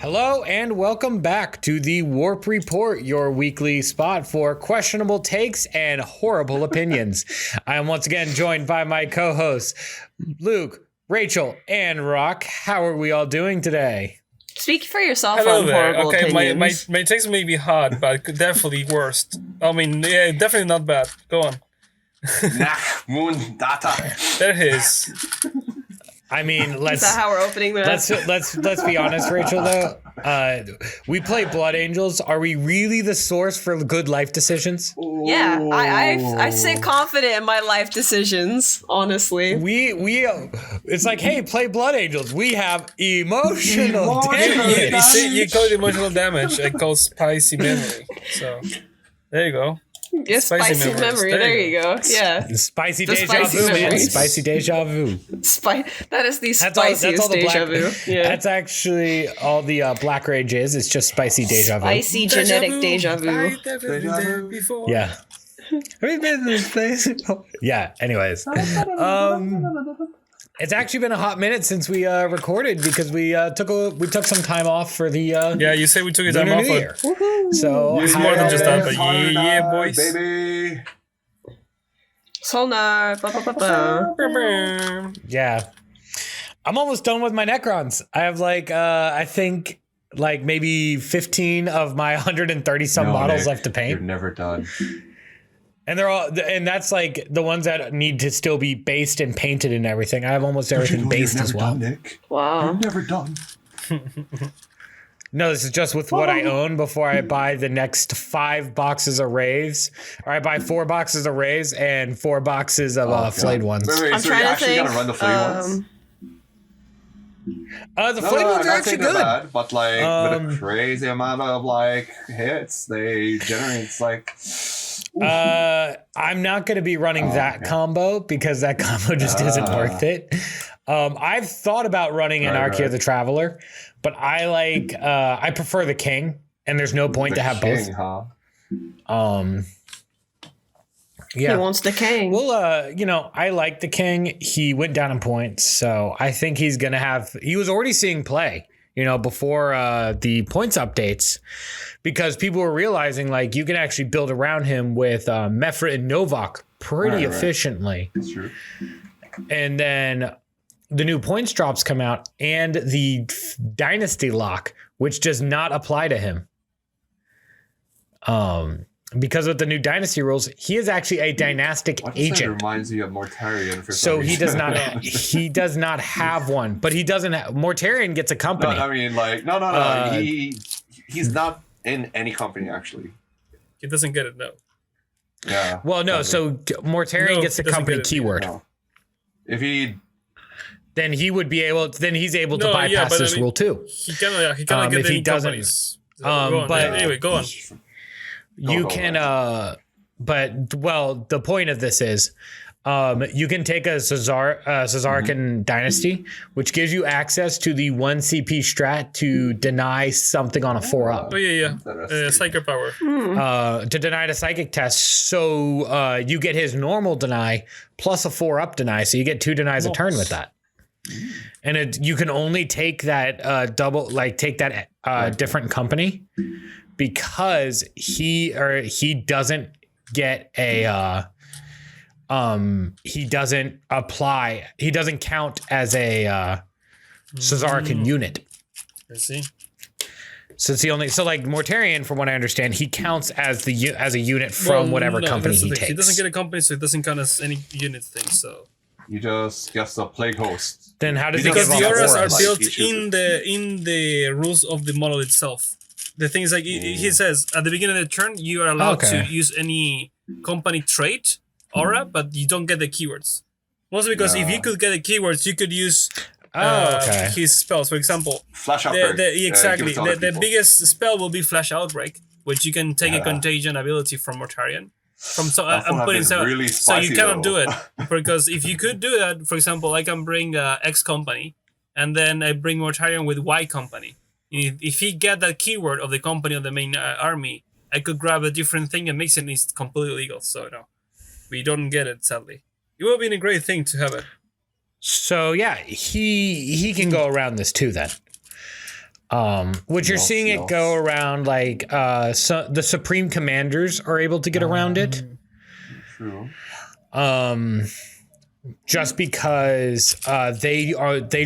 Hello and welcome back to the Warp Report, your weekly spot for questionable takes and horrible opinions. I am once again joined by my co-hosts, Luke, Rachel, and Rock. How are we all doing today? Speak for yourself. Hello on there. horrible Okay, opinions. my takes may be hard, but definitely worst. I mean, yeah, definitely not bad. Go on. Nachtmund data. There it is. I mean, Is that how we're opening that? let's be honest, Rachel. Though we play Blood Angels. Are we really the source for good life decisions? Yeah, I sit confident in my life decisions. Honestly, We it's like, hey, play Blood Angels. We have emotional You damage. see, you call it emotional damage. I call spicy memory. So there you go. yeah, spicy memories. memory. There you go. Yeah, Spicy The deja spicy vu, man. memories. Spicy deja vu. that is the That's all spiciest the deja black. vu. Yeah, That's actually all the Black Rage is. It's just spicy deja vu. spicy genetic deja vu. I've never been there before. Yeah. Have you been in this place? Yeah. Anyways, it's actually been a hot minute since we recorded because we took some time off for the Yeah, you say we took a time Lunar off. New Year. So It's more than just that, but yeah, boys. Baby. Sonar. Ba, ba, ba, ba. Yeah, I'm almost done with my Necrons. I have I think maybe 15 of my 130 some models Nick, left to paint. You're never done. And that's like the ones that need to still be based and painted and everything. I have almost everything based as well. Done, Nick. Wow. You're never done. No, this is just with what I own before I buy the next 5 boxes of Raves. Or I buy 4 boxes of Raves and 4 boxes of flayed ones. Wait, I'm so you're trying to actually think. gonna run the flayed ones? The flayed ones are actually good. Bad, but with a crazy amount of hits, they generate I'm not going to be running that combo because that combo just isn't worth it. I've thought about running Anarchy of the Traveler, but I prefer the King, and there's no point to have both. Huh? Yeah. He wants the king. Well, I like the King. He went down in points, so I think he's going to have. He was already seeing play, before the points updates, because people were realizing you can actually build around him with Mephra and Novak pretty efficiently. That's true. And then the new points drops come out and the Dynasty lock, which does not apply to him. Because of the new Dynasty rules, he is actually a dynastic agent. Reminds you of Mortarion for So some he reason. does not have one, but he doesn't have. Mortarion gets a company. No, I mean, he's not in any company actually. He doesn't get it, no. Yeah. Well, no. So Mortarion gets the he doesn't company get it. keyword. No. If he Then he would be able. Then he's able to No, bypass yeah, but this rule too. He cannot get if he any doesn't- companies. So, go on. but- Anyway, go on. You go can. on. The point of this is. You can take a Cesarican dynasty, which gives you access to the 1 CP strat to deny something on a 4-up. Oh, yeah. Interesting. Psycho power. To deny the psychic test. So you get his normal deny plus a 4-up deny. So you get 2 denies a turn with that. And you can only take that different company because he doesn't get a he doesn't count as a Cesarican unit. I see. So it's the only Mortarion, from what I understand, he counts as a unit from whatever company he takes. He doesn't get a company, so it doesn't count as any unit thing. So he just gets a plague host. Then how does he because give the off auras are auras? built Like, in the rules of the model itself. The thing is, he says at the beginning of the turn, you are allowed to use any company trait aura, but you don't get the keywords. Mostly because if you could get the keywords, you could use his spells. For example, Flash Outbreak. exactly. Give it to other The people. biggest spell will be Flash Outbreak, which you can take a contagion ability from Mortarion. I'm putting so really so you spicy, cannot do though. it because if you could do that, for example, I can bring X company, and then I bring Mortarion with Y company. If he get that keyword of the company of the main army, I could grab a different thing and mix it, and it's completely legal. So no, we don't get it, sadly. It would have been a great thing to have it. So yeah, he can go around this too then. Which you're seeing it go around like so the Supreme Commanders are able to get around it. True. Just because they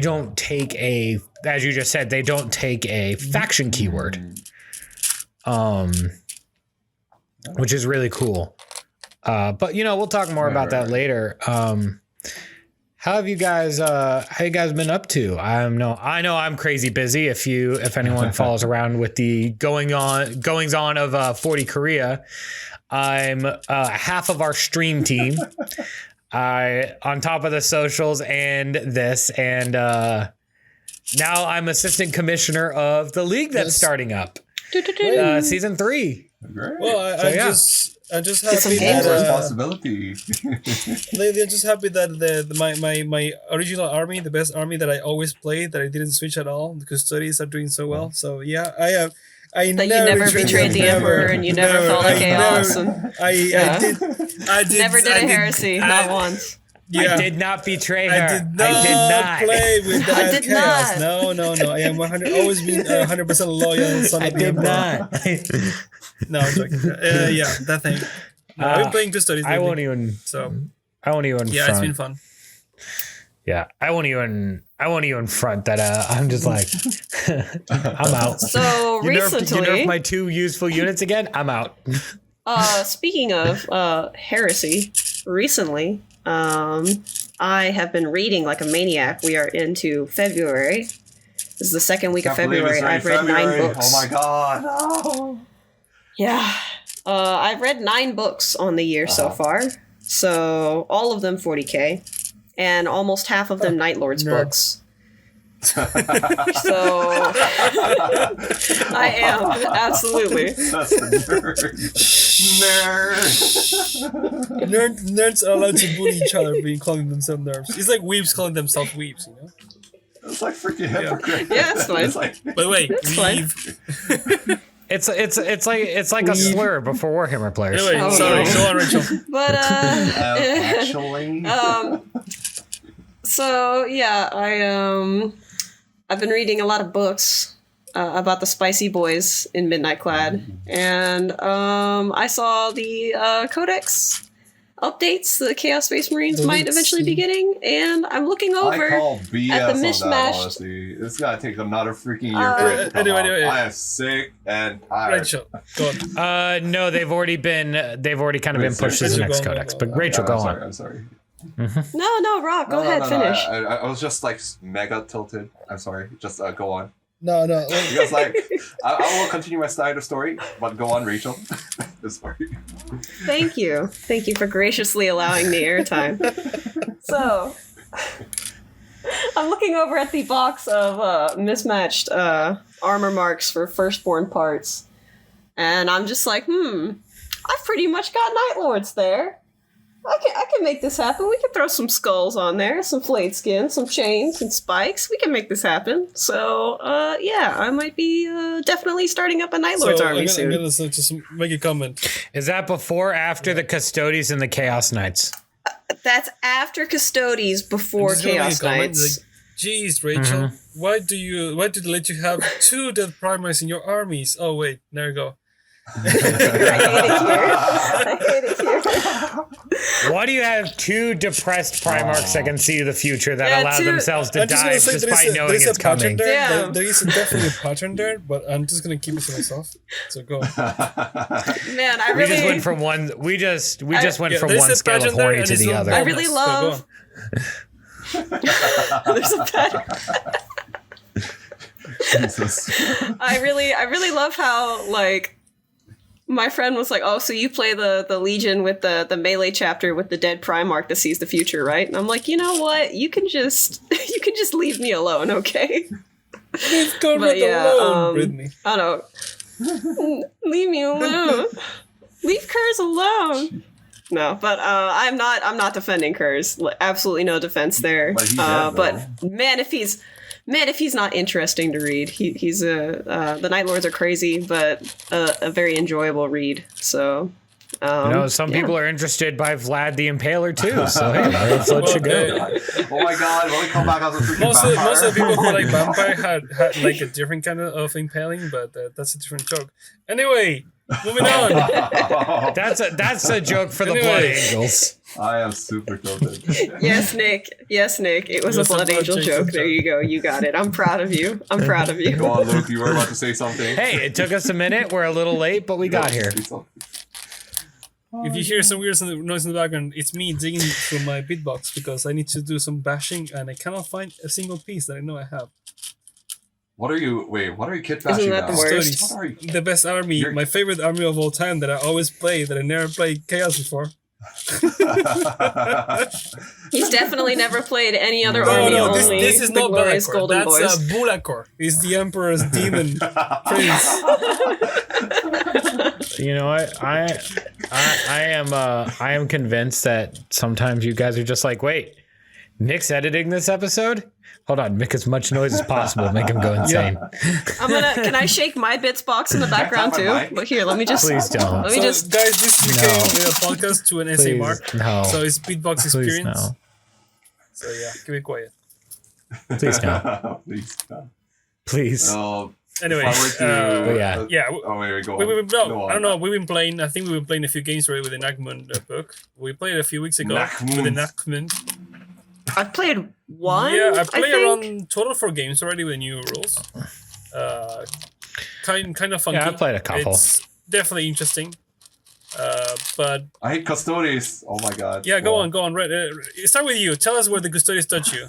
don't take a, as you just said, they don't take a faction keyword. Which is really cool. But we'll talk more about that later. How have you guys been up to? I know I'm crazy busy. If anyone follows around with the goings on of 40 Korea, I'm half of our stream team. On top of the socials and this, and now I'm assistant commissioner of the league that's starting up, season 3. Great. Well, I'm just happy More that responsibility. lately I'm just happy that my original army, the best army that I always played, that I didn't switch at all, the custodies are doing so well. So yeah, I That you never betrayed the emperor and you never fell to chaos. I did. Never did a heresy, not once. Yeah. I did not betray her. I did not play with that did chaos. not. No. I am always been 100% loyal son I of the did emperor. not. No, I'm joking. Yeah, that thing. No, I've been playing custodies. I won't even. Yeah, front. it's been fun. Yeah, I won't even front that. I'm just like, I'm out. So You recently, nerfed my 2 useful units again. I'm out. speaking of heresy, recently, I have been reading like a maniac. We are into February. This is the second week of February. I've read 9 books. Oh my god. No. Yeah. I've read 9 books on the year so far. So all of them 40K. And almost half of them Night Lords books. So I am, absolutely. That's the nerd. Nerds are allowed to bully each other being calling themselves nerds. It's like weebs calling themselves weebs, It's like freaking hypocrite. Yeah, it's fine. It's like, By the way, It's fine. weeb. It's like a slur before Warhammer players. Anyway, Oh, sorry, no. go on, Rachel. But actually. so yeah, I've been reading a lot of books about the spicy boys in Midnight Clad, and I saw the Codex updates the Chaos Space Marines might eventually be getting, and I'm looking I over call BS at the on that, mishmashed. honestly. It's gonna take another freaking year for it to come anyway. out. I am sick and tired. Rachel, go on. No, they've already kind of been pushed to the Rachel, next go on, codex. go on. But Rachel, go on. I'm sorry. No, Rock, go ahead, finish. I was just like mega tilted. I'm sorry. Just go on. No. Because like I will continue my side of the story, but go on, Rachel. Sorry. Thank you for graciously allowing me airtime. So, I'm looking over at the box of mismatched armor marks for firstborn parts, and I'm just like, I've pretty much got Night Lords there. I can make this happen. We can throw some skulls on there, some flayed skin, some chains, and spikes. We can make this happen. So, yeah, I might be definitely starting up a Night Lords army soon. I'm gonna just make a comment. Is that before or after the Custodies and the Chaos Knights? That's after Custodies, before I'm just gonna make a Chaos comment, Knights. like, Jeez, Rachel, why did they let you have 2 dead primaries in your armies? Oh wait, there you go. I hate it here. Why do you have 2 depressed Primarchs that can see the future that Yeah, allow 2 themselves to I'm just die gonna say despite knowing there's a it's pattern coming? there. Damn. There is definitely a pattern there, but I'm just gonna keep it to myself. So go. Man, I We really, just went from one. We just went from there's one a scale of pattern there, horny and to it's the on other. I really bonus, so go love- on. there's a pattern. Jesus. I really love how, like, my friend was like, oh, so you play the Legion with the melee chapter with the dead Primarch that sees the future, right? And I'm like, you know what? You can just leave me alone, okay? Leave Corbett alone, Brittany. I don't know. Leave me alone. Leave Kurz alone. No, but I'm not defending Kurz. Absolutely no defense there. But he's dead, but man, if he's not interesting to read, he's the Night Lords are crazy, but a very enjoyable read. So Some people are interested by Vlad the Impaler too. So hey, let's let you go. Oh my god, let me come back as a freaking Most vampire. of the people who like vampire had like a different kind of impaling, but that's a different joke. Anyway, moving on. That's a joke for the Anyway. Blood Angels. I am super tilted. Yes, Nick. Yes, Nick. It was a Blood Angel joke. There you go. You got it. I'm proud of you. I'm proud of Go you. on, Luke, you were about to say something. Hey, it took us a minute. We're a little late, but we got here. If you hear some weird noise in the background, it's me digging through my beatbox because I need to do some bashing and I cannot find a single piece that I know I have. What are you kid bashing Isn't that now? the worst? Studies. What are you? The best army, You're- my favorite army of all time that I always play, that I never played Chaos before. He's definitely never played any other No, army. no, Only this is the not glorious Belacor. Golden That's Boys. Bulacor. He's the Emperor's demon prince. You know what? I am convinced that sometimes you guys are just like, wait, Nick's editing this episode? Hold on, make as much noise as possible, make him go insane. Can I shake my bits box in the background too? But here, let me just. Please don't. Let me So, just. guys, this became No. a podcast to an essay Please, mark. no. So it's beatbox Please experience. no. So yeah, keep it quiet. Please no. Please. Please. Anyway, If I were to, yeah. yeah. Oh, wait, go on. No, I don't know. We've been playing. I think we've been playing a few games already with the Nachtmund book. We played it a few weeks ago with the Nachtmund. I've played one. Yeah, I I played think. around total 4 games already with new rules. Kind of funky. Yeah, I played a couple. It's definitely interesting. But I hate custodies. Oh my god. yeah, go on. Right, start with you. Tell us where the custodians touch you.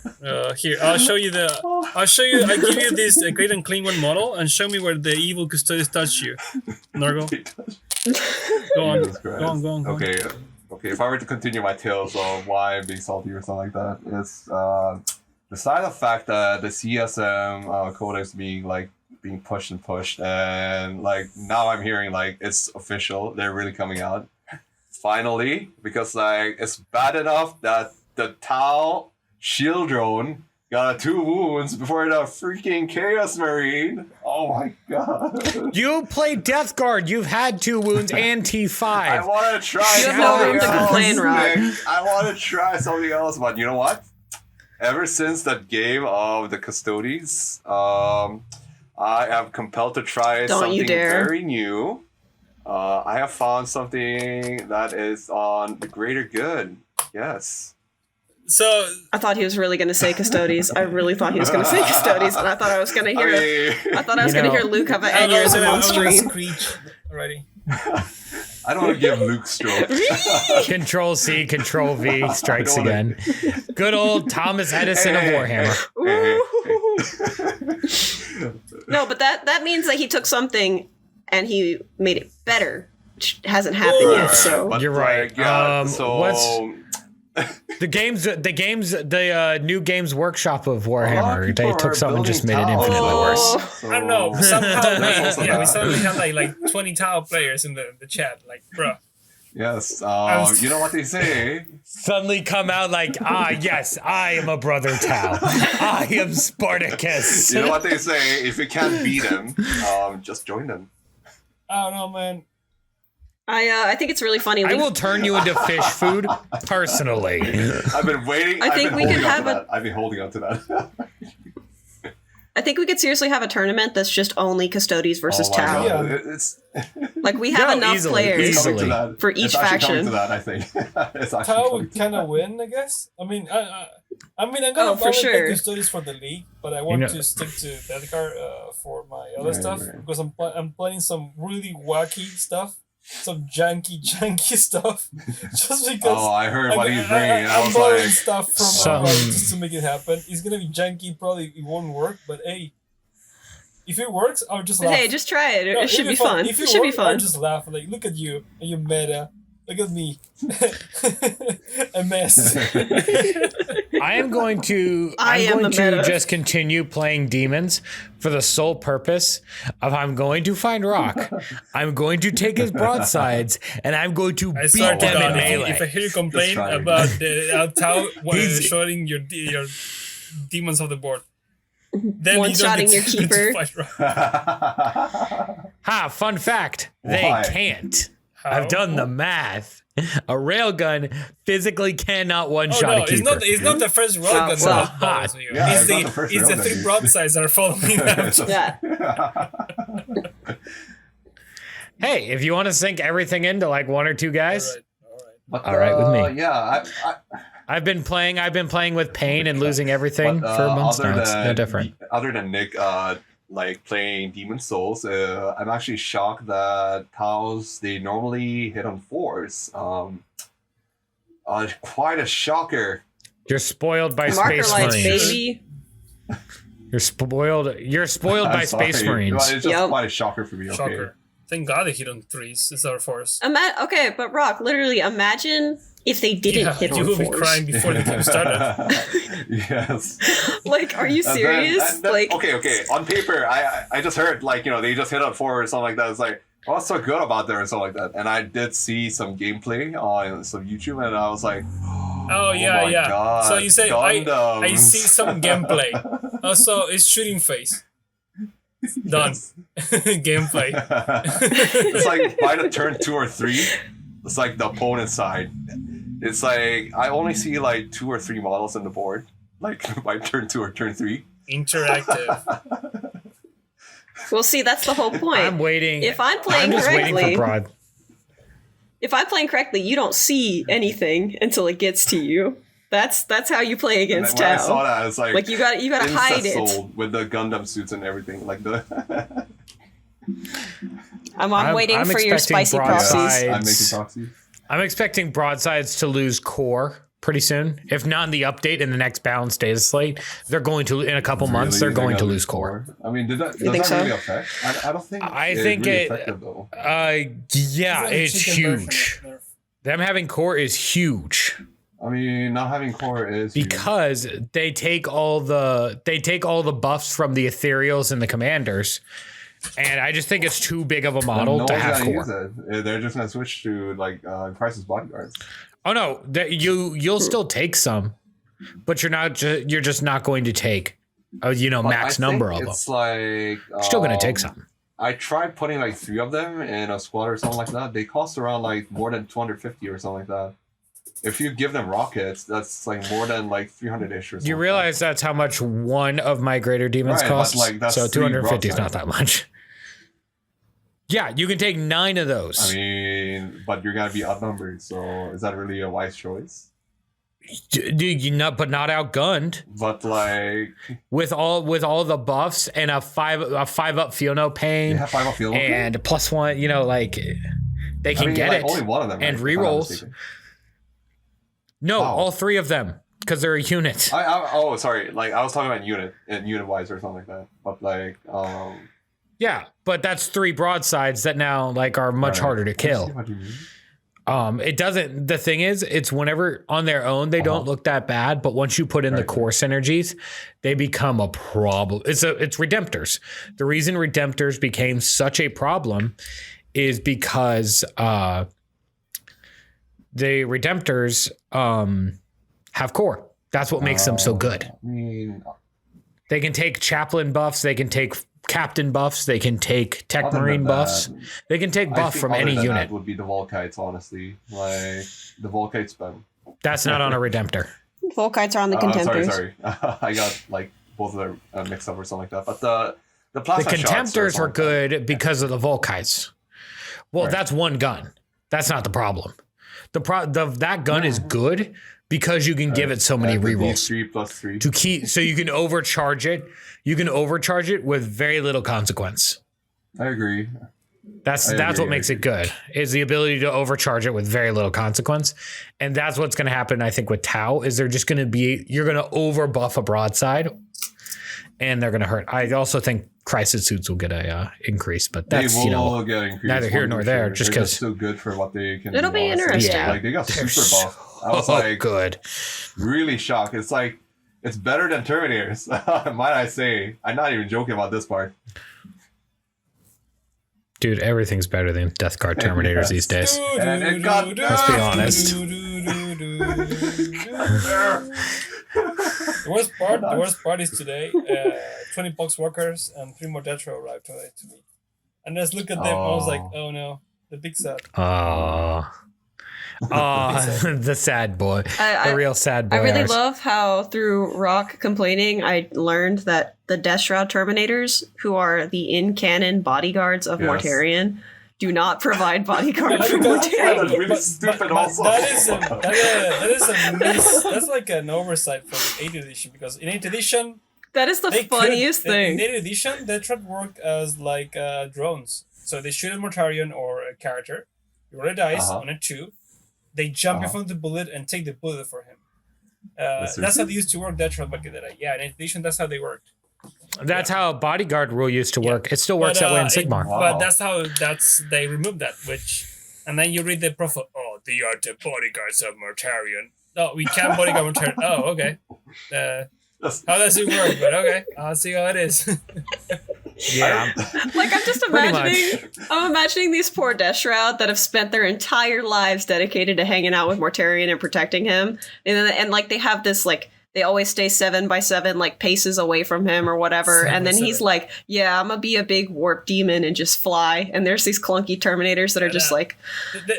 Here, I'll show you. I give you this great and clean one model, and show me where the evil custodians touch you. Nargo, go on. Jesus Christ. Go on. Okay. If I were to continue my tales of why I'm being salty or something like that, it's beside the fact that the CSM codex being pushed, and like now I'm hearing like it's official. They're really coming out finally, because like it's bad enough that the Tau shield drone got 2 wounds before the freaking Chaos Marine. Oh my god. You played Death Guard. You've had 2 wounds and T5. I want to try You have no room something to complain, else, Rob. Nick. I want to try something else, but you know what? Ever since that game of the Custodies, I am compelled to try Don't you something dare. very new. I have found something that is on the greater good. Yes. So I thought he was really going to say Custodies. I really thought he was going to say Custodies, and I thought I was going to hear. I thought I was You going to know- hear Luke have an I'm aneurysm on gonna stream. screech already. I don't want to give Luke stroke. Control C, Control V, strikes I don't again. Good old Thomas Edison of Warhammer. No, but that means that he took something and he made it better, which hasn't happened yet. So You're right. So The new games workshop of a lot of Warhammer. people They took are something and just made building it infinitely towers, worse. so- I don't know. Somehow, That's also we bad. suddenly have like 20 Tau players in the chat. Like, bruh. Yes. was- You know what they say? Suddenly come out like, yes, I am a brother Tau. I am Spartacus. You know what they say? If you can't beat them, just join them. I don't know, man. I think it's really funny. I will turn you into fish food personally. I've been waiting. I think we could have I've been holding on to that. I think we could seriously have a tournament that's just only Custodies versus Oh my Tau. God. Yeah. It's Like we have No, enough easily, players. easily. coming to that. For each It's actually faction. coming to that, I think. It's actually Tau coming would to kind that. of win, I guess. I mean, I'm gonna Oh, for play sure. Custodies for the league, but I want know- to stick to Deathguard for my other Right, stuff right. because I'm playing some really wacky stuff, some janky stuff, just because. Oh, I heard what he's bringing. I I'm was borrowing like, stuff from Some- just to make it happen. It's gonna be janky, probably it won't work, but hey, if it works, I'll just But laugh. hey, just try it. No, It should it'll be fun. If It should be works, I'll fun. just laugh. Like, look at you and you meta. Look at me, a mess. I am going to I am the meta. just continue playing demons for the sole purpose of I'm going to find Rock. I'm going to take his broadsides and I'm going to I beat swear to them God, in if I melee. hear you complain try. about the Tau He's- showing your demons off the board, then you don't One-shotting get your to keeper. fight Rock. Ha, fun fact. They Why? can't. How? I've done the math. A railgun physically cannot one-shot a keeper. It's not the first railgun well, that follows you. yeah, it's it's not the first the railgun, three dude. broadsides that are following them. Yeah. Hey, if you want to sink everything into like one or two guys, But, All right with me. Yeah, I've been playing with pain and losing everything but, for months other now. It's no than- different. Other than Nick, like playing Demon Souls, I'm actually shocked that Taos they normally hit on 4s. Quite a shocker. You're spoiled by Marker Space lights, Marines. baby. You're spoiled I'm by sorry. Space Well, Marines. it's just Yep. quite a shocker for me. Okay. Shocker. Thank God they hit on 3s. It's our force. Okay, but Rock, literally imagine if they didn't hit you on will be 4s. crying before the game started. Yes. Like, are you And serious? then, Like, okay. On paper, I just heard like they just hit on 4 or something like that. It's like, what's so good about there and something like that. And I did see some gameplay on some YouTube, and I was like, Oh yeah, my yeah. God, So you say I Gundams. see some gameplay. Also, it's shooting phase. Done. Gameplay. It's like by the turn 2 or 3, it's like the opponent's side. It's like I only see like 2 or 3 models on the board, like by turn 2 or turn 3. Interactive. well, see, that's the whole point. I'm waiting. If I'm I'm playing just waiting correctly, for Broad. if I'm playing correctly, you don't see anything until it gets to you. That's how you play And against when I saw Tau. that, it's like Like you gotta hide it. sold with the Gundam suits and everything, like the. I'm waiting I'm for your expecting spicy broadside. proxies. I'm making proxy. I'm expecting broadsides to lose core pretty soon. If not in the update in the next balanced data slate, they're going to in a couple months. They're Really? going to gonna lose core. I mean, does think that so? really affect? I don't think. I it's think really it- effective, though. Yeah, it's huge. Them having core is huge I mean, not having core is huge. because they take all the buffs from the ethereals and the commanders, and I just think it's too big of a model no to one's have gonna core. use it. They're just gonna switch to like Crisis bodyguards. Oh no, you'll still take some, but you're just not going to take But max I number think of them. it's like You're still gonna take some. I tried putting like 3 of them in a squad or something like that. They cost around like more than 250 or something like that. If you give them rockets, that's like more than like 300-ish or something. You realize that's how much one of my greater demons Right, but, costs? like, that's so 3 250 is not broadsides. that much. Yeah, you can take 9 of those. I mean, but you're gonna be outnumbered, so is that really a wise choice? But not outgunned But like, with all the buffs and a 5-up feel no they pain have 5 field and +1. Like they can get like, it. Only one of them, and right? If I'm not rerolls. mistaken. No, Wow. all 3 of them because they're a unit. Oh, sorry. Like I was talking about unit wise or something like that. But like, Yeah, but that's 3 broadsides that now like are much right. harder to I see kill. what you mean. It doesn't. The thing is, it's whenever on their own they don't look that bad, but once you put in the Right. core synergies, they become a problem. It's Redemptors. The reason Redemptors became such a problem is because the Redemptors have core. That's what makes them so good. I mean, They can take chaplain buffs. They can take captain buffs. They can take tech Other than marine that, buffs. They can take I buff think from other any than unit. that would be the Volkites, honestly. Like the Volkites spam. That's not on a Redemptor. Volkites are on the contemptors. Sorry. I got like both of them mixed up or something like that. But the plasma The shots Contemptors something are like good because of the Volkites. Well, Right. that's one gun. That's not the problem. That gun is good because you can give it so many that. The rerolls D3 plus 3. to keep. So you can overcharge it. You can overcharge it with very little consequence. I agree. That's agree, what I makes agree. it good. Is the ability to overcharge it with very little consequence, and that's what's going to happen. I think with Tau is they're just going to be you're going to over buff a broadside, and they're going to hurt. I also think crisis suits will get a increase, but that's they will get increased. neither here nor there, just They're 'cause- so good for what they can. It'll do, be honestly. interesting. Yeah. Like they got they're super buff. I was so like good. really shocked. It's like it's better than Terminators. Might I say? I'm not even joking about this part. Dude, everything's better than Death Guard Terminators Yes. these days. And it got Let's be honest. The worst part is today. 20 box walkers and 3 more Detro arrived today to me. And just look at them. I was like, oh no. The big sad. The sad boy. The real sad boy. I really ours. love how through Rock complaining, I learned that the Death Shroud Terminators, who are the in-canon bodyguards of Yes. Mortarion, do not provide bodyguards for Because- Mortarion. That's really stupid also. That is a miss. That's like an oversight for the 8th edition, because in 8th edition That is the they funniest could, thing. In 8th edition, the threat worked as like drones. So they shoot at Mortarion or a character. You roll a dice on a 2. They jump in front of the bullet and take the bullet for him. That's how they used to work. Death Shroud back in the day. Yeah, in 8th edition, that's how they worked. That's how a bodyguard rule used to work. It still works that way in Sigmar. But they removed that, and then you read the profile. Oh, they are the bodyguards of Mortarion. No, we can't bodyguard Mortarion. Oh, okay. How does it work? But okay, I'll see how it is. Yeah. Like I'm just imagining these poor Death Shroud that have spent their entire lives dedicated to hanging out with Mortarion and protecting him, and like they have this like they always stay 7x7 like paces away from him or whatever, and then he's like, "Yeah, I'm gonna be a big warp demon and just fly." And there's these clunky Terminators that are just like,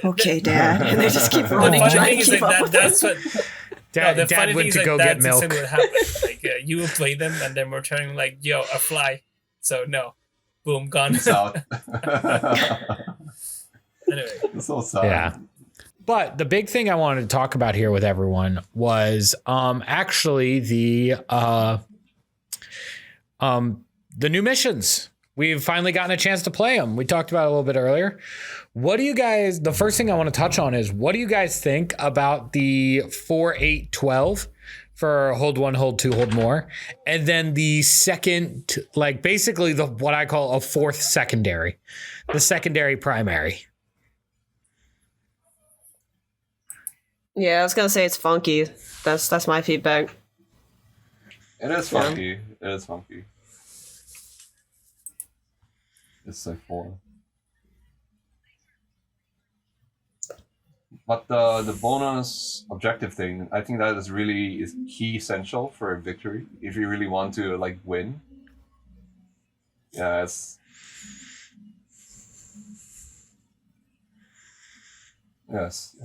"Okay, Dad," and they just keep running, trying to keep up with that's him. what. Dad went to go get milk. That's exactly what happened. Like you will play them, and then we're turning like, "Yo, a fly." So no, boom, gone. It's out. Anyway, It's so sad. Yeah. But the big thing I wanted to talk about here with everyone was actually the new missions. We've finally gotten a chance to play them. We talked about it a little bit earlier. What do you guys, the first thing I want to touch on is, what do you guys think about the 4, 8, 12 for hold 1, hold 2, hold more? And then the second, like basically what I call a fourth secondary, the secondary primary. Yeah, I was gonna say it's funky. That's my feedback. It is funky. It is funky. It's like 4. But the bonus objective thing, I think that is key essential for a victory if you really want to like win. Yeah, it's yes.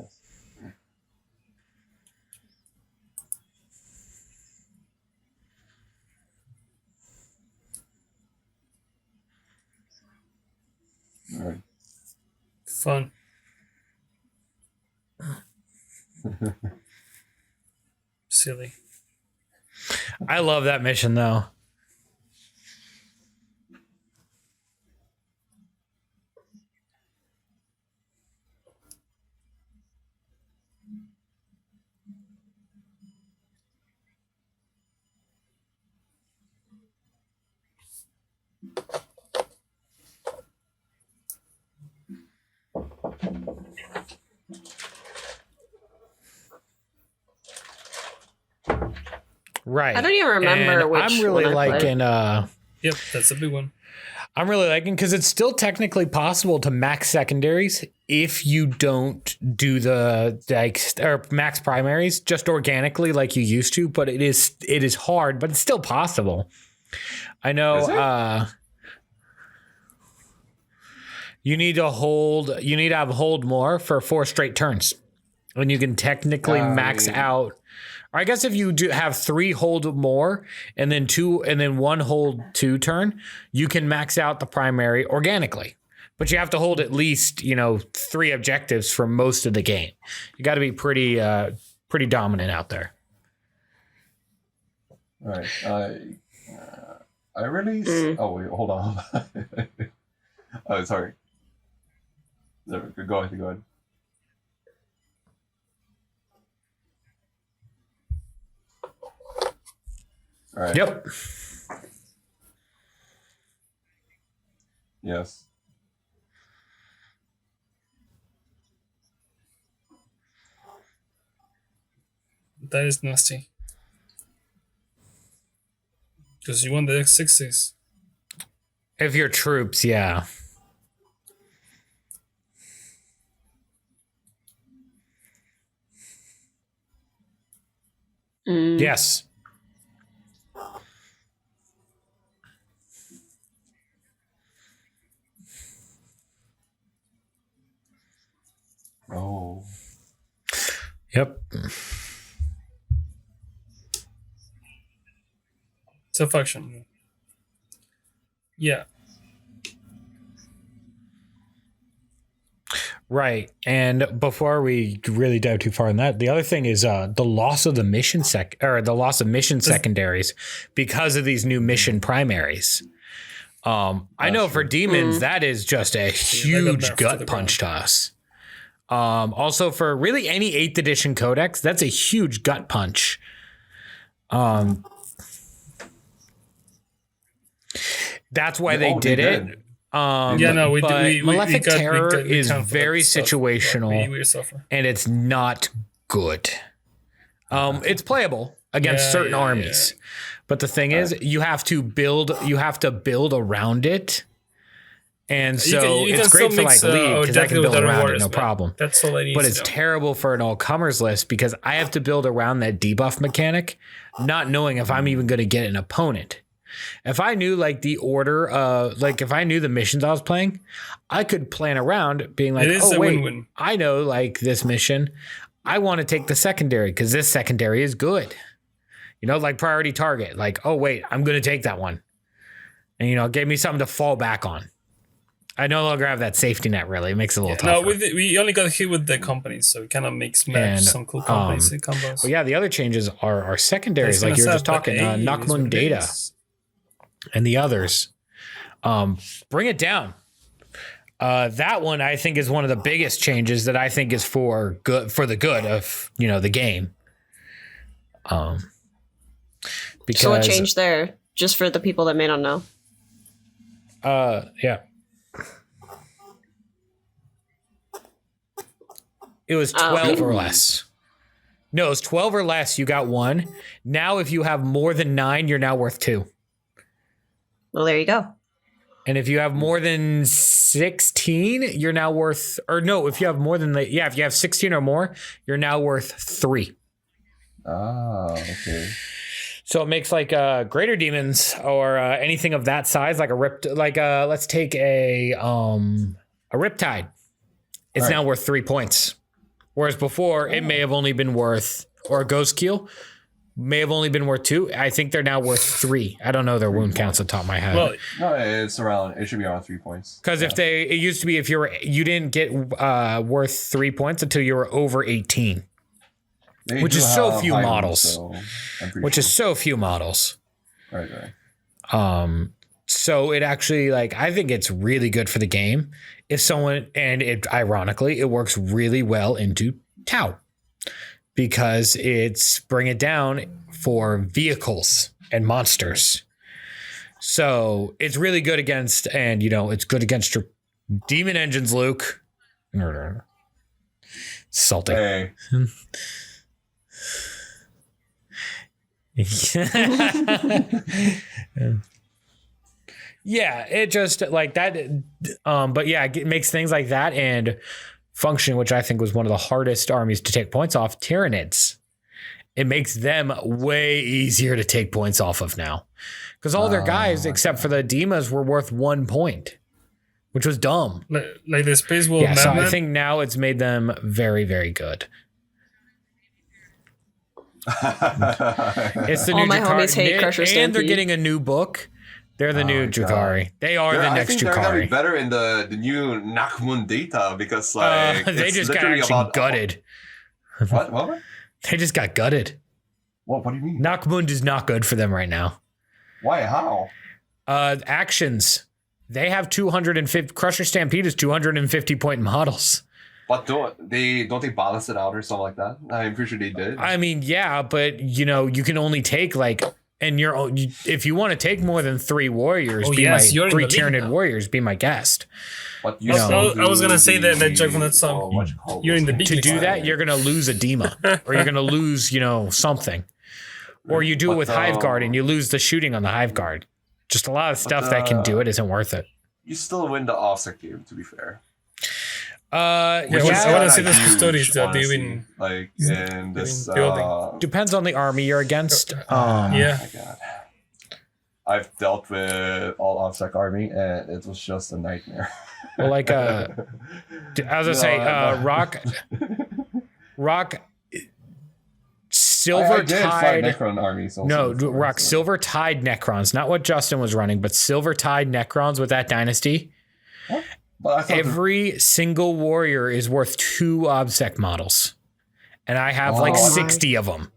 All right. fun. Silly. I love that mission though. Right. I don't even remember And which I'm really one I played. liking Yep, that's a big one. I'm really liking because it's still technically possible to max secondaries if you don't do the or max primaries just organically like you used to, but it is hard, but it's still possible. I know you need to have hold more for 4 straight turns. And you can technically max out. Or I guess if you do have 3 hold more and then 1 hold 2 turn, you can max out the primary organically. But you have to hold at least, 3 objectives for most of the game. You got to be pretty dominant out there. All right. I really. Oh wait, hold on. Oh, sorry. Go ahead. All right. Yep. Yes. That is nasty. Because you want the X6s. If you're troops, yeah. Yes. Yep. Self-action. Yeah. Right. And before we really dive too far in that, the other thing is the loss of the mission secondaries because of these new mission primaries. I know for demons, that is just a huge gut punch to us. Also for really any 8th edition codex, that's a huge gut punch. That's why they did it. Malefic Terror is very situational, and it's not good. It's playable against certain armies, but the thing is, you have to build around it, and so it's great for like League because I can build around it no problem. That's all I need. But it's terrible for an all-comers list because I have to build around that debuff mechanic, not knowing if I'm even going to get an opponent. If I knew like the order, if I knew the missions I was playing, I could plan around being like, oh wait, win-win. I know like this mission, I want to take the secondary because this secondary is good. You know, like priority target, like, oh wait, I'm going to take that one. And, you know, it gave me something to fall back on. I no longer have that safety net really. It makes it a little tougher. No, we only got hit with the companies, so it kind of makes match some cool companies and combos. But yeah, the other changes are secondaries, like you were just talking, Nachtmund Data. And the others, bring it down. That one I think is one of the biggest changes that I think is for the good of the game. Because so what changed there, just for the people that may not know? Yeah, it was 12 or less. No, it was 12 or less. You got 1. Now, if you have more than 9, you're now worth 2. Well, there you go. And if you have more than 16, you're now worth, or no, if you have more than, if you have 16 or more, you're now worth 3. Oh, okay. So it makes like greater demons or anything of that size, like let's take a Riptide. It's now worth 3 points. Whereas before it may have only been worth, or a Ghost Keel may have only been worth 2. I think they're now worth 3. I don't know their wound counts on top of my head. Well, no, it should be around 3 points. Because it used to be if you didn't get worth 3 points until you were over 18. Which is so few models. Is so few models. Right. So it actually, I think it's really good for the game. If someone, and it ironically, it works really well into Tau. Because it's bring it down for vehicles and monsters. So it's really good against, and it's good against your demon engines, Luke. Salty. Hey. Yeah, it just like that. But yeah, it makes things like that and function, which I think was one of the hardest armies to take points off, Tyranids. It makes them way easier to take points off of now. Because all their guys, except for the Demas, were worth 1 point, which was dumb. Like the Space Wolf. Yeah, so I think now it's made them very, very good. It's the all new my Drakari. homies hate Crusher Stampede. And they're getting a new book. They're the new Drakari. They are the next I think they're gonna be Drakari. better in the new Nachtmund data because They just got actually gutted. What? They just got gutted. What do you mean? Nachtmund is not good for them right now. Why? How? Actions. They have 250. Crusher Stampede is 250 point models. But don't they balance it out or something like that? I'm pretty sure they did. I mean, yeah, but you can only take if you want to take more than 3 warriors, 3 Tyranid warriors, be my guest. But I was gonna say that joke from that song. You're in the big to do that, you're gonna lose a Dema, or you're gonna lose, something, or you do it with Hive Guard and you lose the shooting on the Hive Guard. Just a lot of stuff that can do it isn't worth it. You still win the offset game, to be fair. I want to see those stories that they win. Like in this building. Depends on the army you're against. Oh my God. I've dealt with all OffSec army and it was just a nightmare. Well, I was gonna say, Rock Silver did fight Tide. Necron armies. Also No, before, Rock, so. Silver Tide Necrons, not what Justin was running, but Silver Tide Necrons with that dynasty. But I thought Every single warrior is worth 2 OBSEC models. And I have like Oh. 60 of them.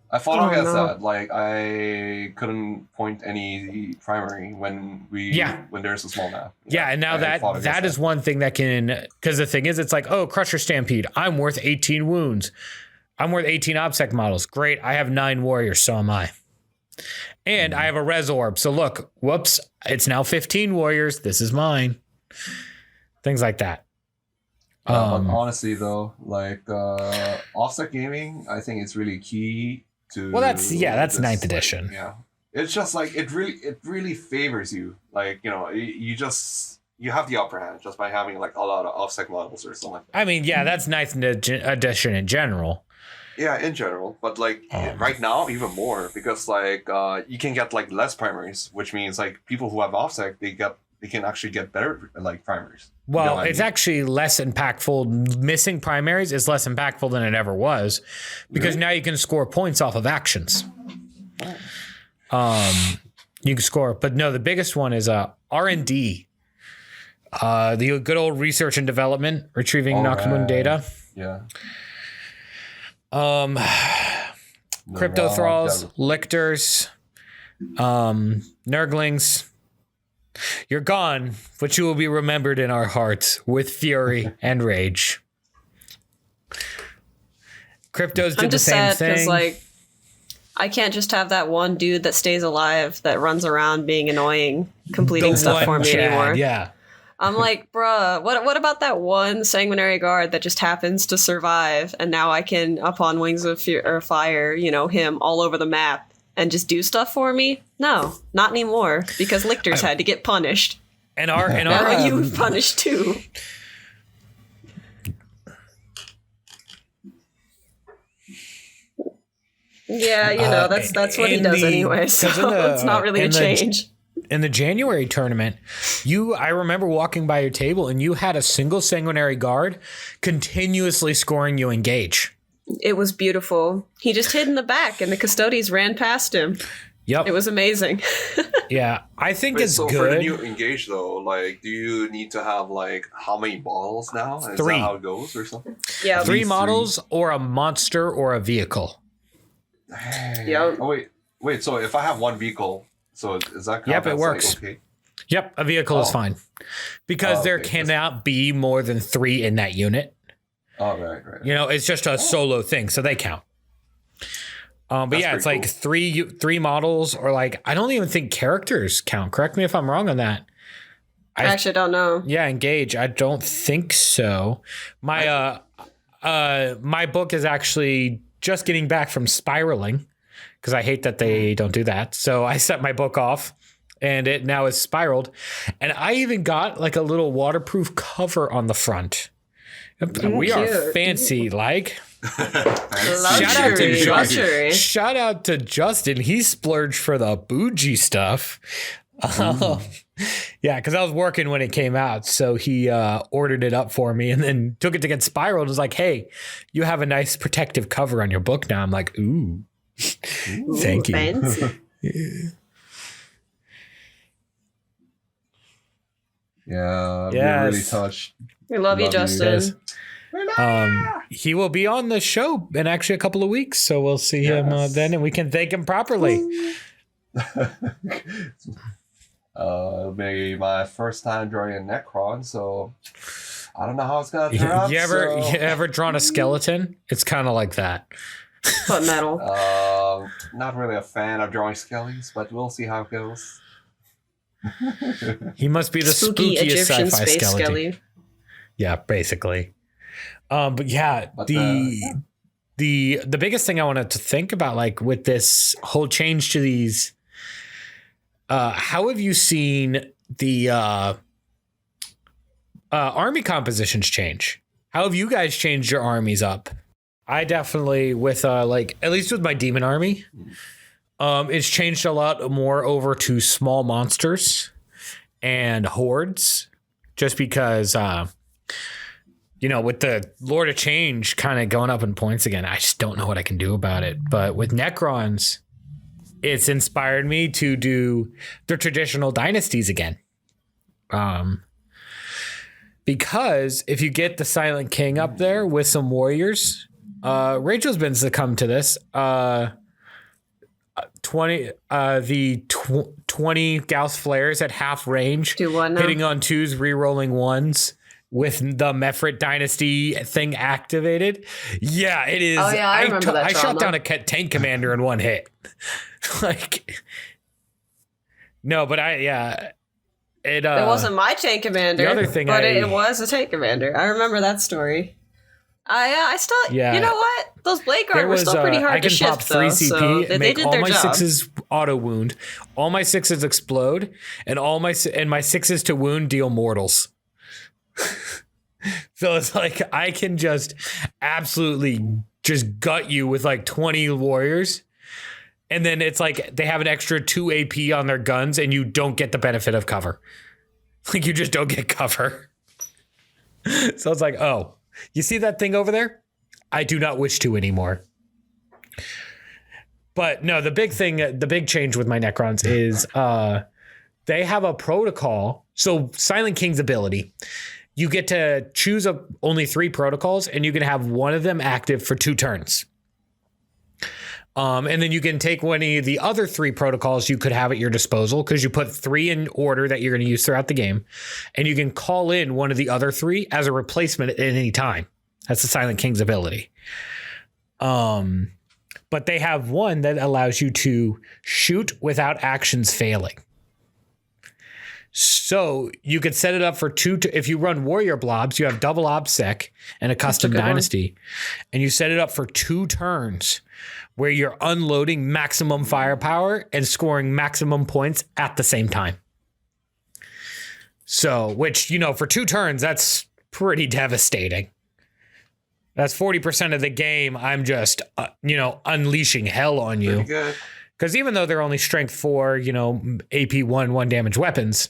I fought Oh, against no. that. Like I couldn't point any primary when there's a small map. Yeah, and now I fought against that is one thing that can, because the thing is, it's like, oh, Crusher Stampede, I'm worth 18 wounds. I'm worth 18 OBSEC models. Great, I have 9 warriors, so am I. And I have a Res Orb. So look, whoops, it's now 15 warriors. This is mine. Things like that. But honestly, though, like offset gaming, I think it's really key to. Well, that's this, 9th edition. Like, yeah, it's just like it really favors you. Like you have the upper hand just by having like a lot of offset models or something like that. I mean, yeah, that's 9th edition in general. Yeah, in general, but like right now even more because like you can get like less primaries, which means like people who have offset they can actually get better like primaries. Well, You know what I it's mean? actually less impactful. Missing primaries is less impactful than it ever was because now you can score points off of actions. You can score, but no, the biggest one is R&D. The good old research and development, retrieving Nachtmund data. Yeah. Crypto thralls, lictors, nurglings. You're gone, but you will be remembered in our hearts with fury and rage. Cryptos I'm did the just same sad because thing. like I can't just have that one dude that stays alive that runs around being annoying, completing The stuff for one me Chad, anymore. Yeah. I'm like, bruh, what about that one sanguinary guard that just happens to survive, and now I can, upon wings of fire, him all over the map and just do stuff for me? No, not anymore, because lictors had to get punished. And our Now you punished too. Yeah, that's what he does anyway, so it's not really a change. In the January tournament, I remember walking by your table and you had a single sanguinary guard continuously scoring you engage. It was beautiful. He just hid in the back and the custodians ran past him. Yep. It was amazing. Yeah, I think Wait, it's so good. for the new engage though, like, do you need to have like how many models now? Is 3. that how it goes or something? Yeah. 3 least models or a monster or a vehicle. Yep. Oh wait. So if I have one vehicle, so is that? Yep, it works. Like, okay. Yep, a vehicle is fine. Because there okay. cannot be more than 3 in that unit. Oh right. It's just a solo thing, so they count. But That's yeah, it's pretty like 3 models, or like I don't even think characters count. Correct me if I'm wrong on that. I actually don't know. Yeah, engage. I don't think so. My my book is actually just getting back from spiraling because I hate that they don't do that. So I set my book off and it now is spiraled. And I even got like a little waterproof cover on the front. We are cute. fancy, like. Luxury. Shout out to Justin. He splurged for the bougie stuff. Yeah, because I was working when it came out, so he ordered it up for me and then took it to get spiraled. Was like, "Hey, you have a nice protective cover on your book now." I'm like, "Ooh, thank you." Fancy. Yeah, Yes. we're really touched. We love you, Love you Justin. guys. He will be on the show in actually a couple of weeks, so we'll see him then, and we can thank him properly. It'll be my first time drawing a Necron, so I don't know how it's gonna turn out. You ever drawn a skeleton? It's kind of like that. But metal. Not really a fan of drawing skellies, but we'll see how it goes. He must be the Spooky spookiest Egyptian sci-fi space skeleton. skelly. Yeah, basically. But yeah, But, the biggest thing I wanted to think about, like with this whole change to these, how have you seen the army compositions change? How have you guys changed your armies up? I definitely with like at least with my demon army, it's changed a lot more over to small monsters and hordes, just because with the Lord of Change kind of going up in points again, I just don't know what I can do about it. But with Necrons, it's inspired me to do the traditional dynasties again. Because if you get the Silent King up there with some warriors, Rachel's been succumbed to this. 20 Gauss flares at half range, hitting on 2s, re-rolling 1s with the Mephrit Dynasty thing activated. Yeah, it is. Oh yeah, I remember that. I shot down a tank commander in one hit. No, but it wasn't my tank commander. The other thing, it was a tank commander. I remember that story. I still, you know what? Those Blade Guard were still pretty hard to shift, I can pop 3 CP, so they did all their my job. 6s auto wound, all my 6s explode, and my 6s to wound deal mortals. So it's like I can just absolutely just gut you with like 20 warriors, and then it's like they have an extra 2 AP on their guns, and you don't get the benefit of cover. Like you just don't get cover. So it's like, oh. You see that thing over there? I do not wish to anymore. But no, the big change with my Necrons is they have a protocol. So Silent King's ability, you get to choose only 3 protocols, and you can have one of them active for 2 turns. And then you can take one of the other 3 protocols you could have at your disposal, because you put 3 in order that you're going to use throughout the game. And you can call in one of the other 3 as a replacement at any time. That's the Silent King's ability. But they have one that allows you to shoot without actions failing. So you could set it up for 2. If you run Warrior Blobs, you have double OBSEC and a custom dynasty. And you set it up for 2 turns where you're unloading maximum firepower and scoring maximum points at the same time. So, which, for 2 turns, that's pretty devastating. That's 40% of the game. I'm just, unleashing hell on you. Because even though they're only strength 4, AP 1 damage weapons,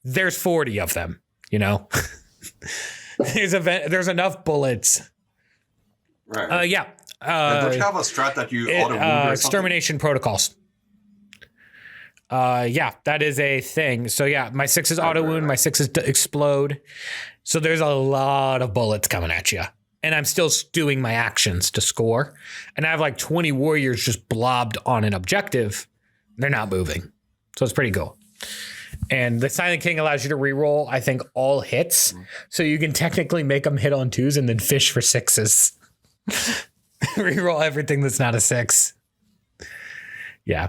there's 40 of them, There's enough bullets. Right. Yeah. Don't you have a strat that you auto wound or something? Extermination protocols. Yeah, that is a thing. So yeah, my 6s auto wound, my 6s explode. So there's a lot of bullets coming at you. And I'm still doing my actions to score. And I have like 20 warriors just blobbed on an objective. They're not moving. So it's pretty cool. And the Silent King allows you to reroll, I think, all hits. So you can technically make them hit on 2s and then fish for 6s. Reroll everything that's not a 6. Yeah.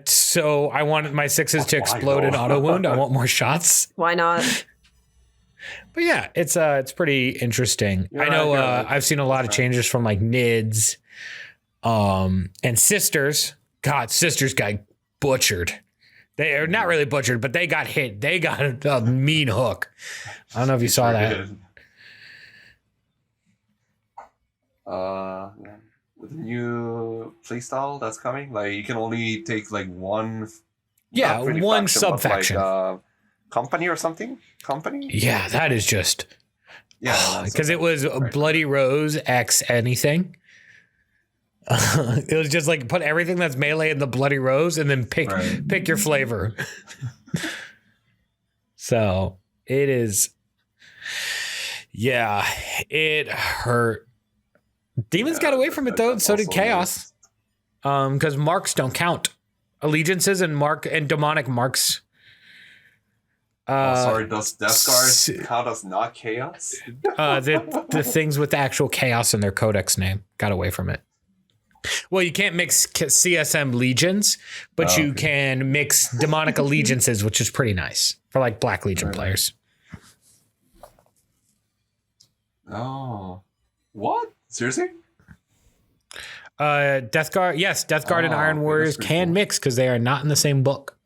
So I wanted my 6s to explode and auto wound. I want more shots. Why not? But yeah, it's pretty interesting. I know I've seen a lot of changes from like NIDS and Sisters. God, Sisters got butchered. They are not really butchered, but they got hit. They got a mean hook. I don't know if you saw that. With the new playstyle that's coming, like you can only take like one. Yeah, one sub-faction. Like, company or something. Company. Yeah, that is just. Yeah, because it was Bloody Rose X anything. It was just like put everything that's melee in the Bloody Rose and then pick your flavor. So it is. Yeah, it hurt. Demons got away from it though, and so did Chaos. Because marks don't count. Allegiances and demonic marks. Sorry, does Death Guard count as not Chaos? The things with the actual Chaos in their codex name got away from it. Well, you can't mix CSM legions, but you can mix demonic allegiances, which is pretty nice for like Black Legion players. Oh, what? Seriously? Death Guard, yes, Death Guard and Iron Warriors can mix because they are not in the same book.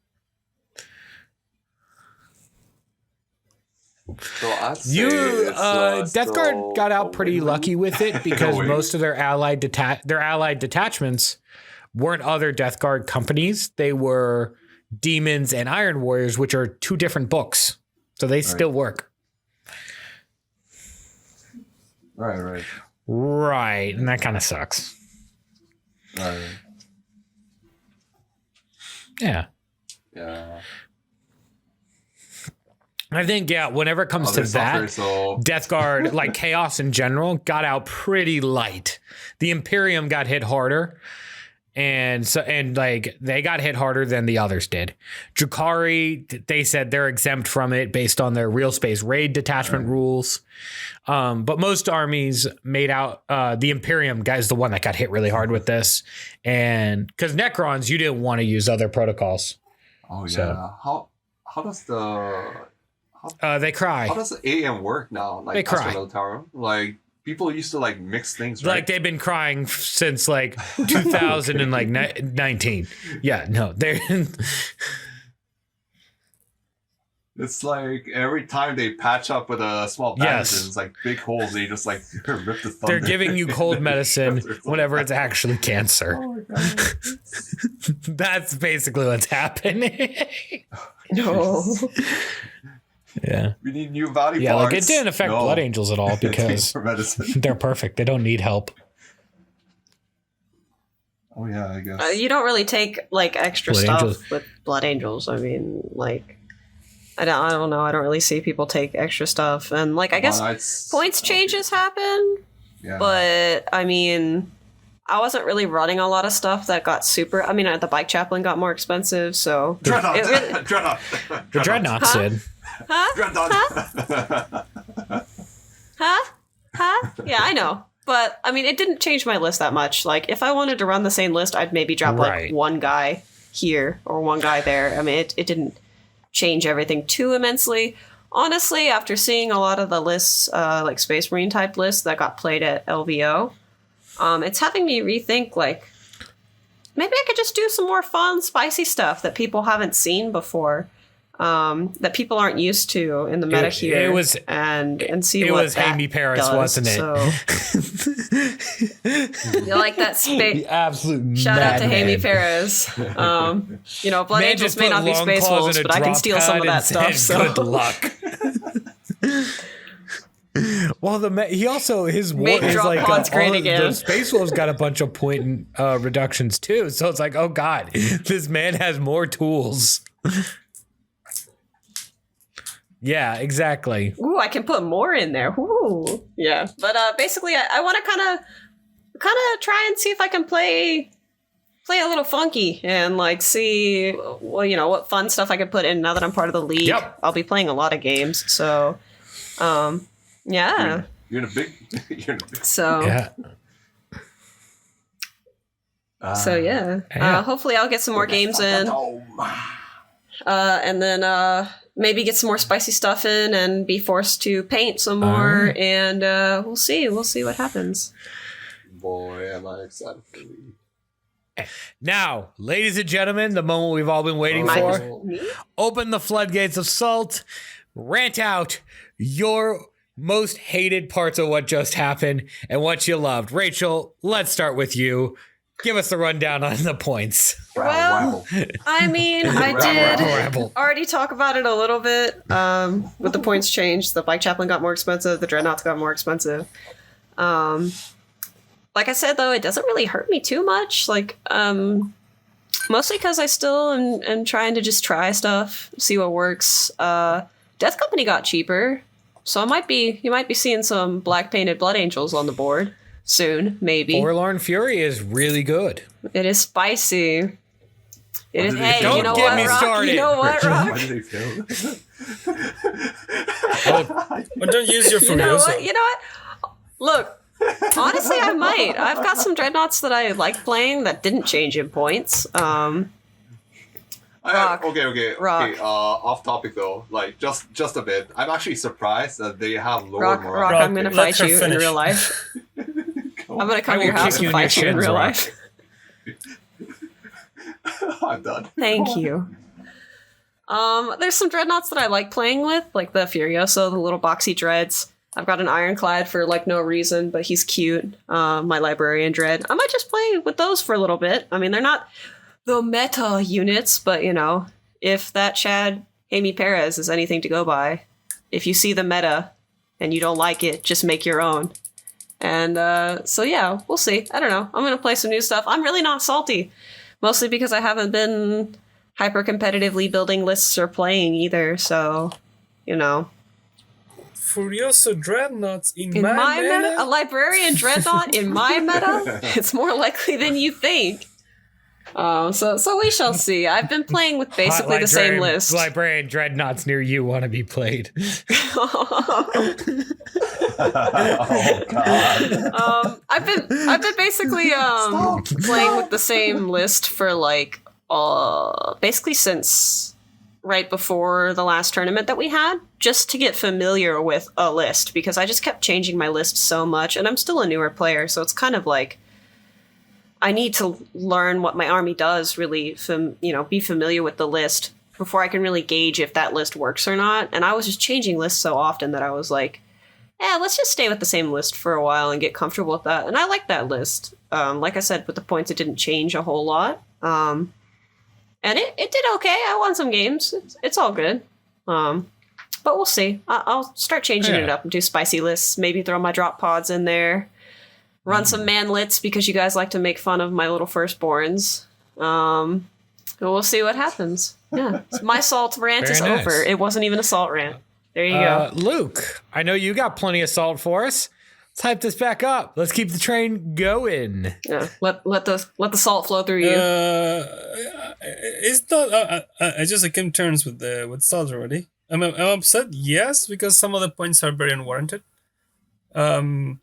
So Death Guard got out pretty lucky with it because most of their allied detachments weren't other Death Guard companies. They were Demons and Iron Warriors, which are 2 different books. So they still work. Right. Right, and that kind of sucks. Right. Yeah. Yeah. I think, whenever it comes to that, So Death Guard, like Chaos in general, got out pretty light. The Imperium got hit harder. And they got hit harder than the others did. Drukhari, they said they're exempt from it based on their real space raid detachment rules. But most armies made out, the Imperium guy is the one that got hit really hard with this. And because Necrons, you didn't want to use other protocols. Oh yeah. So. How does They cry. How does the AM work now? Like They cry. Militaro? Like people used to like mix things, right? Like they've been crying since like 2019. Yeah, no, they're It's like every time they patch up with a small bandage, it's like big holes. They just like rip the thunder. they're giving you cold medicine whenever it's actually cancer. Oh my god. That's basically what's happening. No. Yeah. We need new body Yeah, parts. like it didn't affect No. Blood Angels at all because For medicine. they're perfect. They don't need help. Oh yeah, I guess. You don't really take like extra Blood stuff Angels. with Blood Angels. I mean, like, I don't know. I don't really see people take extra stuff, and like, I guess points changes happen. Yeah. But I mean, I wasn't really running a lot of stuff that got super. I mean, the bike chaplain got more expensive, so Dreadnought. it really- Dreadnought. The Dreadnoughts did. Dreadnought. Huh? Yeah, I know. But, I mean, it didn't change my list that much. Like, if I wanted to run the same list, I'd maybe drop, Right. like, one guy here or one guy there. I mean, it didn't change everything too immensely. Honestly, after seeing a lot of the lists, like Space Marine type lists that got played at LVO, it's having me rethink, like, maybe I could just do some more fun, spicy stuff that people haven't seen before. That people aren't used to in the meta here, and see It what was that Amy Paris, does. wasn't it? So, you like that space? The absolute Shout out to madman. Amy Paris. Blood Man Angels just may put not be long space claws wolves, in a but I can drop steal some of pad that and stuff. said, So good luck. Well, he also his war Make is drop like pods great again. the Space Wolves got a bunch of point reductions too. So it's like, oh god, this man has more tools. Yeah, exactly. ooh, I can put more in there. Ooh, yeah. But basically, I want to kind of try and see if I can play a little funky and like see what fun stuff I could put in now that I'm part of the league. Yep. I'll be playing a lot of games, so yeah. You're in a big. So Yeah. so yeah. Yeah. Hopefully I'll get some more games in. And then maybe get some more spicy stuff in and be forced to paint some more. And we'll see what happens. Boy, am I excited for you. Now, ladies and gentlemen, the moment we've all been waiting for. Me? Open the floodgates of salt. Rant out your most hated parts of what just happened and what you loved. Rachel, let's start with you. Give us the rundown on the points. Well, I mean, I did Rabble. already talk about it a little bit. With the points changed, the bike chaplain got more expensive, the dreadnoughts got more expensive. Like I said, though, it doesn't really hurt me too much. Like, mostly because I still am trying to just try stuff, see what works. Death Company got cheaper, so you might be seeing some black painted Blood Angels on the board soon, maybe. Forlorn Fury is really good. It is spicy. It is. Hey, Don't you know get what, me Rock? started. You know what, Why Rock? did they fail? But don't use your You know Furiosa. what? You know what? Look, honestly, I might. I've got some dreadnoughts that I like playing that didn't change in points. Rock. Okay. Rock. Okay, off topic though, like just a bit. I'm actually surprised that they have lower Rock, morale. Rock, Rock, I'm gonna let fight her you in finish. real life. I'm gonna come I to your will house kick you and in your fight you in shins, real Rock. life. I'm done. Thank you. There's some dreadnoughts that I like playing with, like the Furioso, the little boxy dreads. I've got an Ironclad for like no reason, but he's cute. My Librarian Dread. I might just play with those for a little bit. I mean, they're not the meta units, but if that Chad Amy Perez is anything to go by, if you see the meta and you don't like it, just make your own. And so yeah, we'll see. I don't know. I'm gonna play some new stuff. I'm really not salty, mostly because I haven't been hyper competitively building lists or playing either. So, you know. Furioso Dreadnoughts in In my my meta? meta, a librarian dreadnought in my meta, it's more likely than you think. So we shall see. I've been playing with basically the same list. Librarian dreadnoughts near you want to be played. Oh God. I've been basically playing with the same list for like basically since right before the last tournament that we had, just to get familiar with a list, because I just kept changing my list so much, and I'm still a newer player, so it's kind of like I need to learn what my army does, really, be familiar with the list before I can really gauge if that list works or not. And I was just changing lists so often that I was like, let's just stay with the same list for a while and get comfortable with that. And I like that list. Like I said, with the points, it didn't change a whole lot. And it did okay. I won some games. It's all good. But we'll see. I'll start changing it up and do spicy lists. Maybe throw my drop pods in there. Run some manlets because you guys like to make fun of my little firstborns. And we'll see what happens. Yeah. My salt rant is nice. over. It wasn't even a salt rant. There you go. Luke, I know you got plenty of salt for us. Let's hype this back up. Let's keep the train going. Yeah. Let the salt flow through you. It's not. I just came to terms with salt already. I'm upset, yes, because some of the points are very unwarranted. And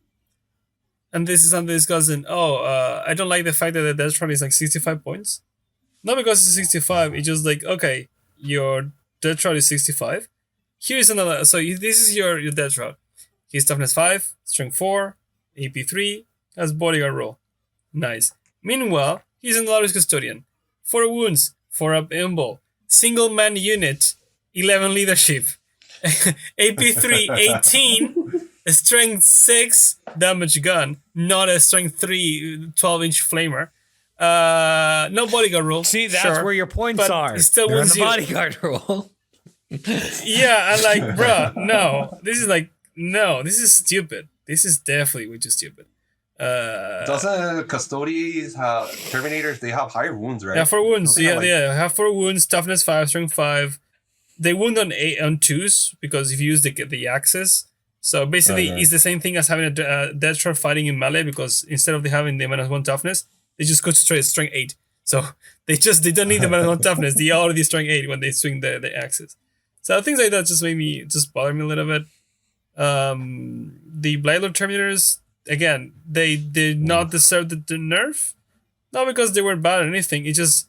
this is something discussing. I don't like the fact that the death roll is like 65 points. Not because it's 65. It's just like, okay, your death roll is 65. Here is another. So this is your death roll. He's toughness 5, strength 4, AP 3, has bodyguard roll. Nice. Meanwhile, he's an Alari's custodian. 4 wounds, 4 up imbo, single man unit, 11 leadership, AP 3, 18, strength 6, damage gun, not a strength 3, 12-inch flamer. No bodyguard roll. See, that's where your points are. He still They're on wins the you. bodyguard roll. Yeah, I'm like, bruh, no. This is stupid. This is definitely way too stupid. Doesn't custodians have Terminators? They have higher wounds, right? Yeah, 4 wounds. Don't they Have 4 wounds, toughness 5, strength 5. They wound on 2s because if you use the axes. So basically, it's the same thing as having a death shot fighting in melee, because instead of having the -1 toughness, they just go straight strength 8. So they don't need the -1 toughness. They already strength 8 when they swing the axes. So things like that just bother me a little bit. The Bladed Terminators, again, they did not deserve the nerf. Not because they were bad or anything. It's just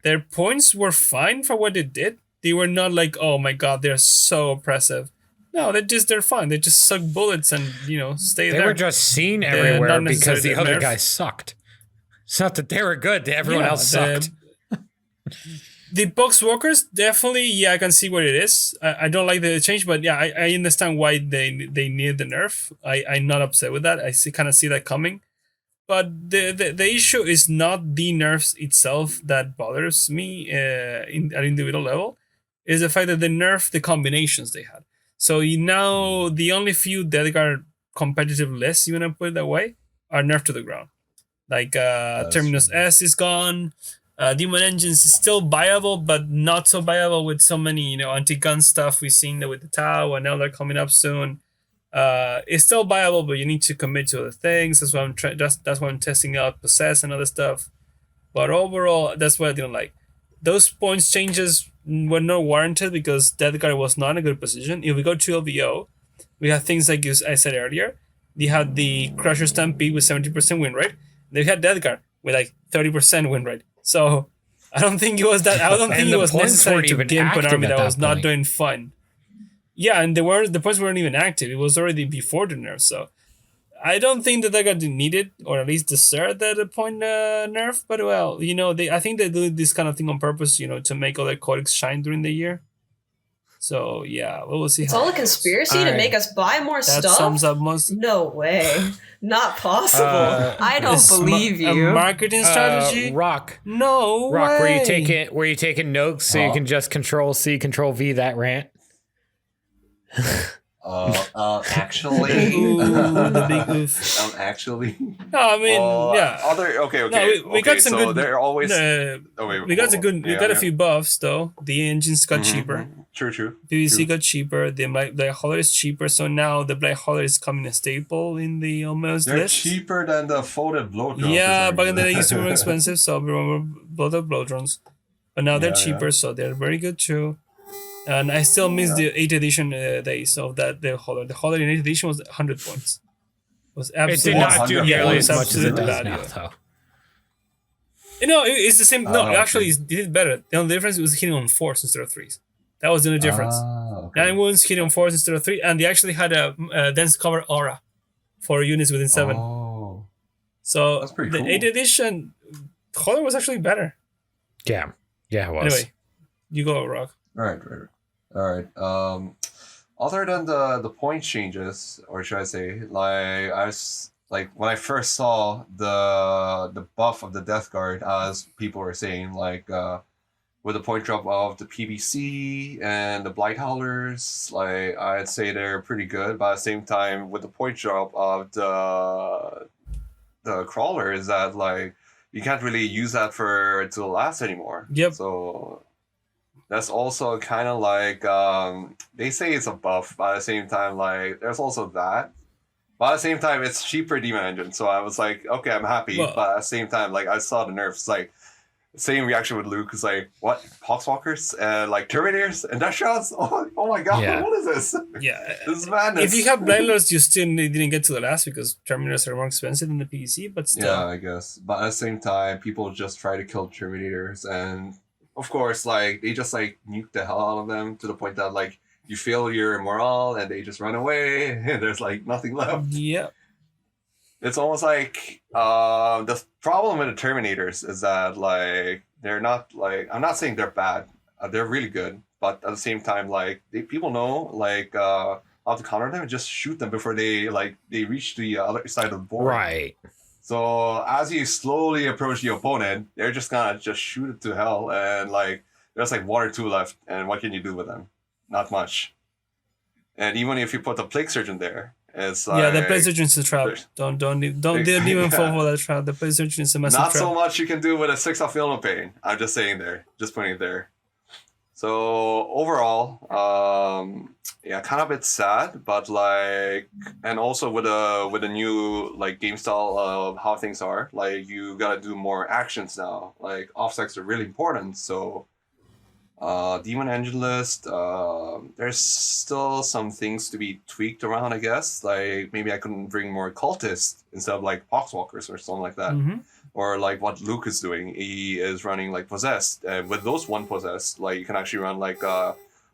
their points were fine for what they did. They were not like, oh my god, they're so oppressive. No, they're fine. They just suck bullets and stay there. They were just seen everywhere not because the necessarily other nerf. guys sucked. It's not that they were good. Everyone else sucked. The box walkers, definitely, I can see what it is. I don't like the change, but I understand why they need the nerf. I'm not upset with that. I kind of see that coming. But the issue is not the nerfs itself that bothers me at individual level. Is the fact that they nerf the combinations they had. So now the only few Death Guard competitive lists, you want to put it that way, are nerfed to the ground. Like Terminus S is gone. Demon Engines is still viable, but not so viable with so many, anti-gun stuff we've seen with the Tau, and now they're coming up soon. It's still viable, but you need to commit to other things. That's why that's why I'm testing out Possess and other stuff. But overall, that's what I didn't like. Those points changes were not warranted because Death Guard was not in a good position. If we go to LVO, we have things like I said earlier. They had the Crusher Stampede with 70% win rate. They had Death Guard with like 30% win rate. So I don't think it was that. I don't think it was necessary to gimp an army that was not doing fine. Yeah, and the points weren't even active. It was already before the nerf. So I don't think that got needed, or at least deserved that point nerf. But well, I think they do this kind of thing on purpose, to make other codex shine during the year. So yeah, we'll see. It's all a conspiracy to make us buy more stuff. That sums up most. No way, not possible. I don't believe you. A marketing strategy. Rock. No Rock. way. Were you taking notes so you can just Control C, Control V that rant? Actually, Ooh, the big oof. actually. No, I mean, yeah. Okay. No, we got some so good. they're always. We got a good. We got a few buffs though. The engines got cheaper. True. PVC got cheaper. The Black Hauler is cheaper. So now the Black Hauler is coming a staple in the almost They're list. cheaper than the folded blow drones. Yeah, back in the day, they used to be more expensive. So remember blow drones, but now they're cheaper. So they're very good too. And I still miss the 8th edition days of the Hauler. The Hauler in 8th edition was 100 points. It was It did absolutely not do 100 nearly points. as much as it does Bad, now, yeah. though. No, it's the same. No, Oh, actually, okay. it did better. The only difference was hitting on 4s instead of 3s. That was the only difference. Okay. 9 wounds hitting on 4s instead of 3, and they actually had a dense cover aura for units within 7. Oh. So That's pretty the cool. 8th edition Hauler was actually better. Yeah, it was. Anyway, you go, Rock. Right. All right. Other than the point changes, or should I say, like when I first saw the buff of the Death Guard, as people were saying, like with the point drop of the PBC and the Blight Howlers, like I'd say they're pretty good. But at the same time, with the point drop of the crawlers, that like you can't really use that to the last anymore. Yep. So that's also kind of like they say it's a buff, but at the same time, like there's also that. But at the same time, it's cheaper Demon Engine, so I was like, okay, I'm happy. Well- but at the same time, like I saw the nerfs, like same reaction with Luke. It's like, what, Poxwalkers and like Terminators and Deathshots? Oh my god, Yeah. what is this? Yeah. This is madness. If you have Blindlords, you still didn't get to the last because Terminators are more expensive than the PVC, but still. Yeah, I guess. But at the same time, people just try to kill Terminators, and of course, like they just like nuke the hell out of them to the point that like you feel your morale and they just run away and there's like nothing left. Yeah. It's almost like the problem with the Terminators is that like they're not like, I'm not saying they're bad, they're really good, but at the same time, like people know like how to counter them and just shoot them before they reach the other side of the board. Right. So as you slowly approach the opponent, they're just gonna just shoot it to hell, and like there's like 1 or 2 left, and what can you do with them? Not much. And even if you put the Plague Surgeon there, it's like, Yeah, the Plague Surgeon is a trap. there's- Don't even fall for that trap. The Plague Surgeon is a massive not trap. so much you can do with a 6 of Film Pain. I'm just saying there, just putting it there. So overall, yeah, kind of a bit sad, but like, and also with a new like game style of how things are, like you gotta do more actions now. Like offsets are really important. So, Demon Engine list, there's still some things to be tweaked around, I guess. Like maybe I can bring more cultists instead of like Poxwalkers or something like that. Mhm. Or like what Luke is doing, he is running like Possessed, and with those one Possessed, like you can actually run like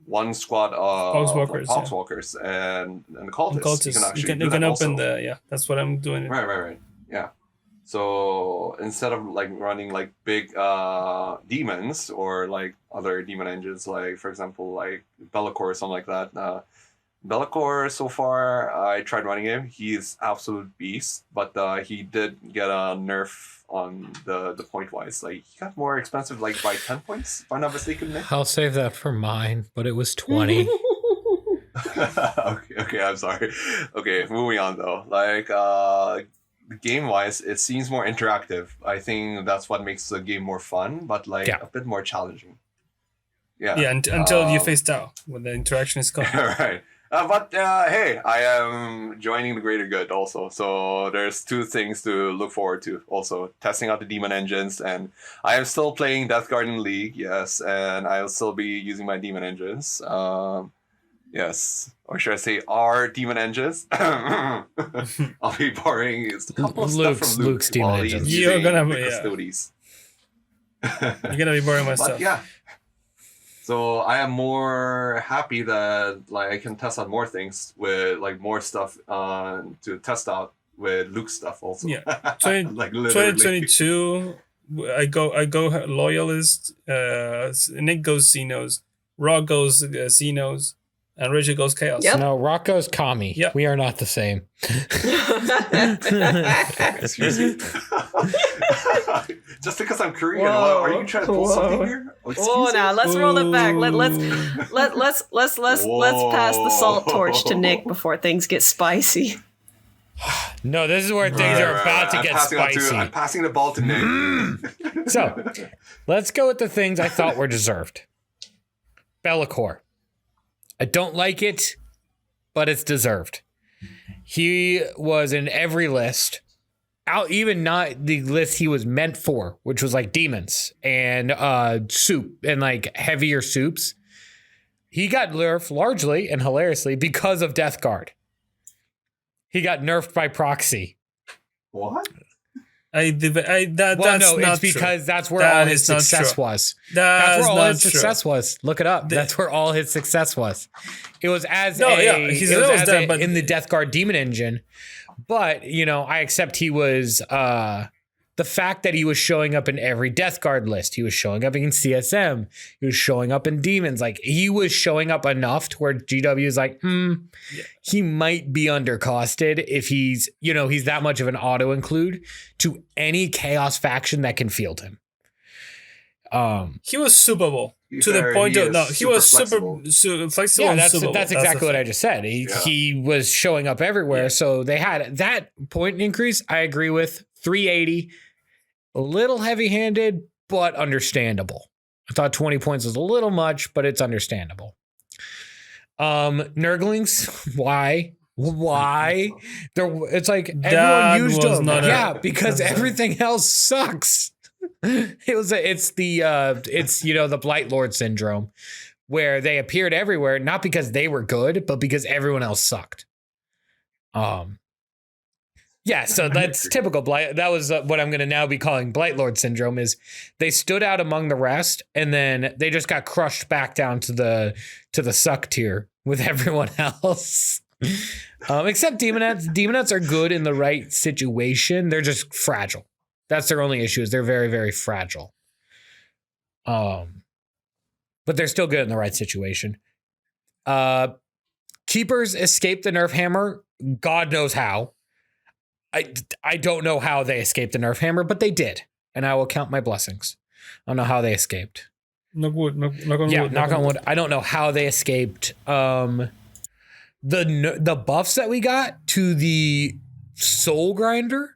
one squad of Poxwalkers, like, Poxwalkers and the cultists. Cultists. You can do that open also. the that's what I'm doing. Right. Yeah. So instead of like running like big demons or like other demon engines, like for example like Bellicor or something like that. Bellicor, so far, I tried running him. He's absolute beast, but he did get a nerf on the point wise. Like he got more expensive, like by 10 points, if I'm not mistaken. Nick. I'll save that for mine, but it was 20. okay, I'm sorry. Okay, moving on though. Like game wise, it seems more interactive. I think that's what makes the game more fun, but like Yeah. a bit more challenging. Yeah. Yeah, until you face Tao when the interaction is gone. Right. But hey, I am joining the greater good also. So there's 2 things to look forward to. Also, testing out the demon engines, and I am still playing Death Garden League, yes, and I'll still be using my demon engines. Yes, or should I say our demon engines? I'll be borrowing a couple of stuff from Luke's demon while he's engines. You're using gonna the be- yeah. custodies. You're gonna be borrowing my But stuff. yeah. So I am more happy that like I can test out more things with like more stuff to test out with Luke's stuff also. Yeah. 20 like literally. 2022, I go loyalist. Nick goes Xenos, Raw goes Xenos, and Richard goes Chaos. Yep. No, Rocco's Kami. Yep. We are not the same. Excuse me. Just because I'm Korean, are you trying to pull something here? Oh, now let's roll it back. Let's pass the salt torch to Nick before things get spicy. No, this is where things are about to get spicy. I'm passing the ball to Nick. So, let's go with the things I thought were deserved. Be'lakor. I don't like it, but it's deserved. He was in every list. Even not the list he was meant for, which was like demons and soup and like heavier soups. He got nerfed largely and hilariously because of Death Guard. He got nerfed by proxy. What? It's because that's where all his success was. That's where all his success was. Look it up. That's where all his success was. It was in the Death Guard demon engine. But, I accept he was, the fact that he was showing up in every Death Guard list. He was showing up in CSM. He was showing up in demons. Like, he was showing up enough to where GW is like, he might be undercosted if he's that much of an auto include to any chaos faction that can field him. He was superable to the point of he was flexible. super flexible. Yeah, and that's exactly what I just said. He was showing up everywhere, so they had that point increase. I agree with 380, a little heavy-handed, but understandable. I thought 20 points was a little much, but it's understandable. Nurglings, why? It's like everyone used them. Because everything else sucks. It's the Blight Lord syndrome, where they appeared everywhere, not because they were good, but because everyone else sucked. So that's typical Blight. That was what I'm going to now be calling Blight Lord syndrome. Is they stood out among the rest, and then they just got crushed back down to the suck tier with everyone else. Except Demonettes. Demonettes are good in the right situation. They're just fragile. That's their only issue, is they're very, very fragile. But they're still good in the right situation. Keepers escaped the nerf hammer. God knows how. I don't know how they escaped the nerf hammer, but they did. And I will count my blessings. I don't know how they escaped. Knock on wood. Knock on wood. I don't know how they escaped. The buffs that we got to the Soul Grinder.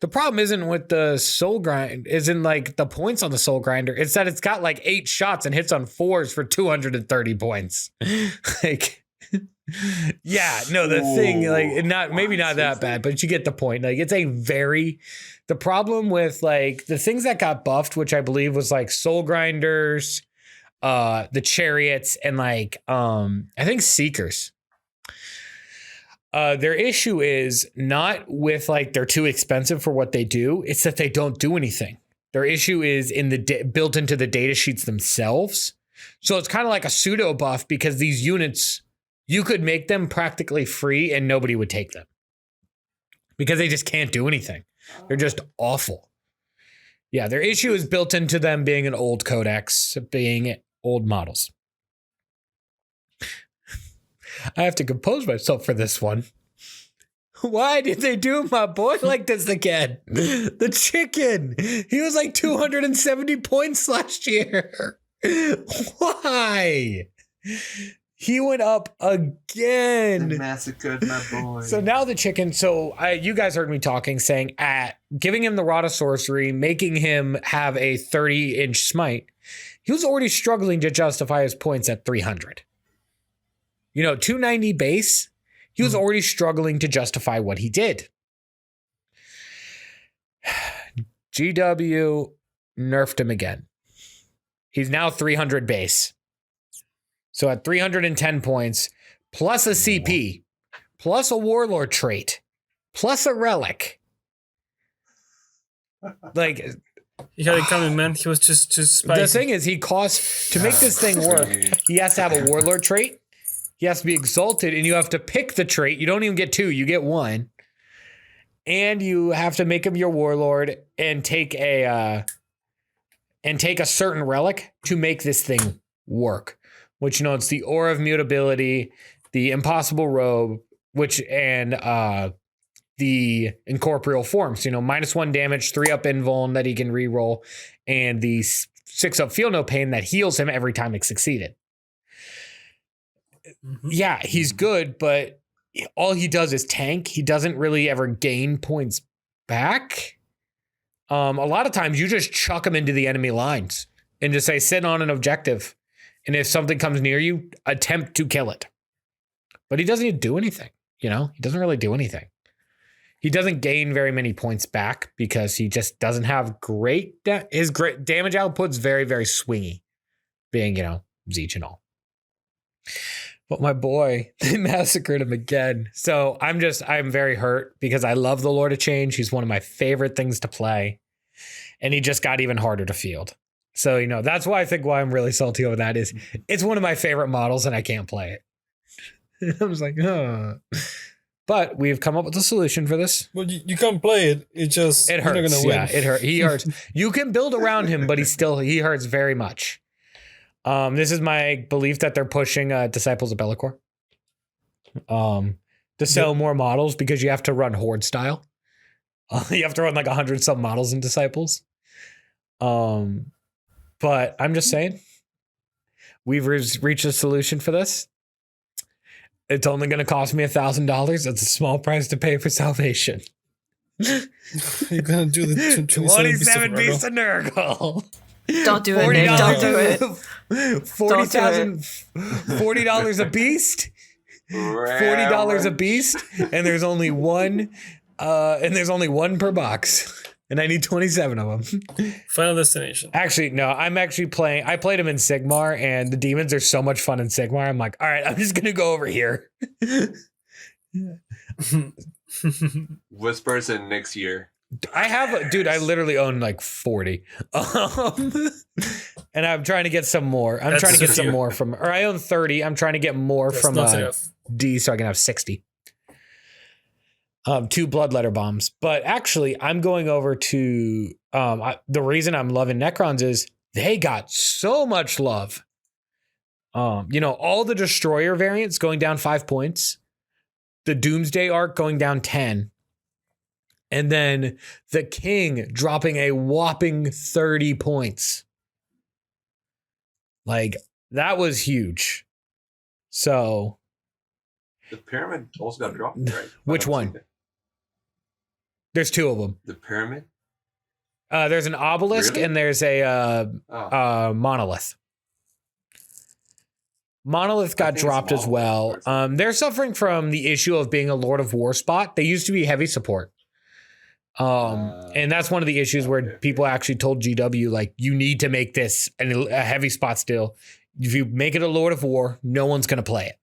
The problem isn't with the Soul Grind, isn't like the points on the Soul Grinder. It's that it's got like 8 shots and hits on 4s for 230 points. The thing, like, not that bad, but you get the point. Like, it's the problem with like the things that got buffed, which I believe was like Soul Grinders, the Chariots, and like, I think Seekers. Their issue is not with like they're too expensive for what they do. It's that they don't do anything. Their issue is in the built into the data sheets themselves. So it's kind of like a pseudo buff because these units, you could make them practically free and nobody would take them because they just can't do anything. They're just awful. Yeah, their issue is built into them being an old codex, being old models. I have to compose myself for this one. Why did they do my boy like this again? The chicken. He was like 270 points last year. Why? He went up again. Massacred my boy. So now the chicken. So you guys heard me talking, saying giving him the Rod of Sorcery, making him have a 30-inch smite. He was already struggling to justify his points at 300. 290 base, he was already struggling to justify what he did. GW nerfed him again. He's now 300 base. So at 310 points, plus a CP, plus a Warlord trait, plus a relic. Like, he had it coming, man. He was just spicy. The thing is, he costs, to make this thing work, he has to have a Warlord trait. He has to be exalted, and you have to pick the trait. You don't even get 2, you get 1. And you have to make him your warlord and take a certain relic to make this thing work. Which, it's the Aura of Mutability, the Impossible Robe, and the incorporeal forms, -1 damage, 3 up invuln that he can reroll, and the 6 up feel no pain that heals him every time it succeeded. Yeah, he's good, but all he does is tank. He doesn't really ever gain points back. A lot of times you just chuck him into the enemy lines and just say, sit on an objective. And if something comes near you, attempt to kill it. But he doesn't even do anything. He doesn't really do anything. He doesn't gain very many points back because he just doesn't have his great damage output's very, very swingy, being, Zeech and all. But my boy, they massacred him again. So I'm very hurt because I love the Lord of Change. He's one of my favorite things to play. And he just got even harder to field. So, that's why I'm really salty over that is it's one of my favorite models and I can't play it. I was like, oh. But we've come up with a solution for this. Well, you can't play it. It hurts. You're not gonna win. Yeah, it hurts. He hurts. You can build around him, but he hurts very much. This is my belief that they're pushing Disciples of Bellicor to sell more models because you have to run Horde style. You have to run like 100 some models in Disciples. But I'm just saying, we've reached a solution for this. It's only going to cost me $1,000. That's a small price to pay for salvation. You're going to do the 27 Beasts of Nurgle. Don't do it, Nick. Don't do it. $40 a beast. $40 a beast, and there's only one per box. And I need 27 of them. Final Destination. Actually, no, I played them in Sigmar, and the demons are so much fun in Sigmar. I'm like, all right, I'm just going to go over here. Whispers in next year. I literally own like 40. And I'm trying to get some more. I own 30. I'm trying to get more from D so I can have 60. 2 bloodletter bombs. But actually, I'm going over to the reason I'm loving Necrons is they got so much love. All the Destroyer variants going down 5 points, the Doomsday arc going down 10, and then the King dropping a whopping 30 points. Like, that was huge. So the Pyramid also got dropped, right? Which one? There's 2 of them. The Pyramid? There's an Obelisk, really? And there's a Monolith. Monolith got dropped as well. They're suffering from the issue of being a Lord of War spot. They used to be heavy support. And that's one of the issues where people actually told GW, like, you need to make this a heavy spot still. If you make it a Lord of War, no one's going to play it.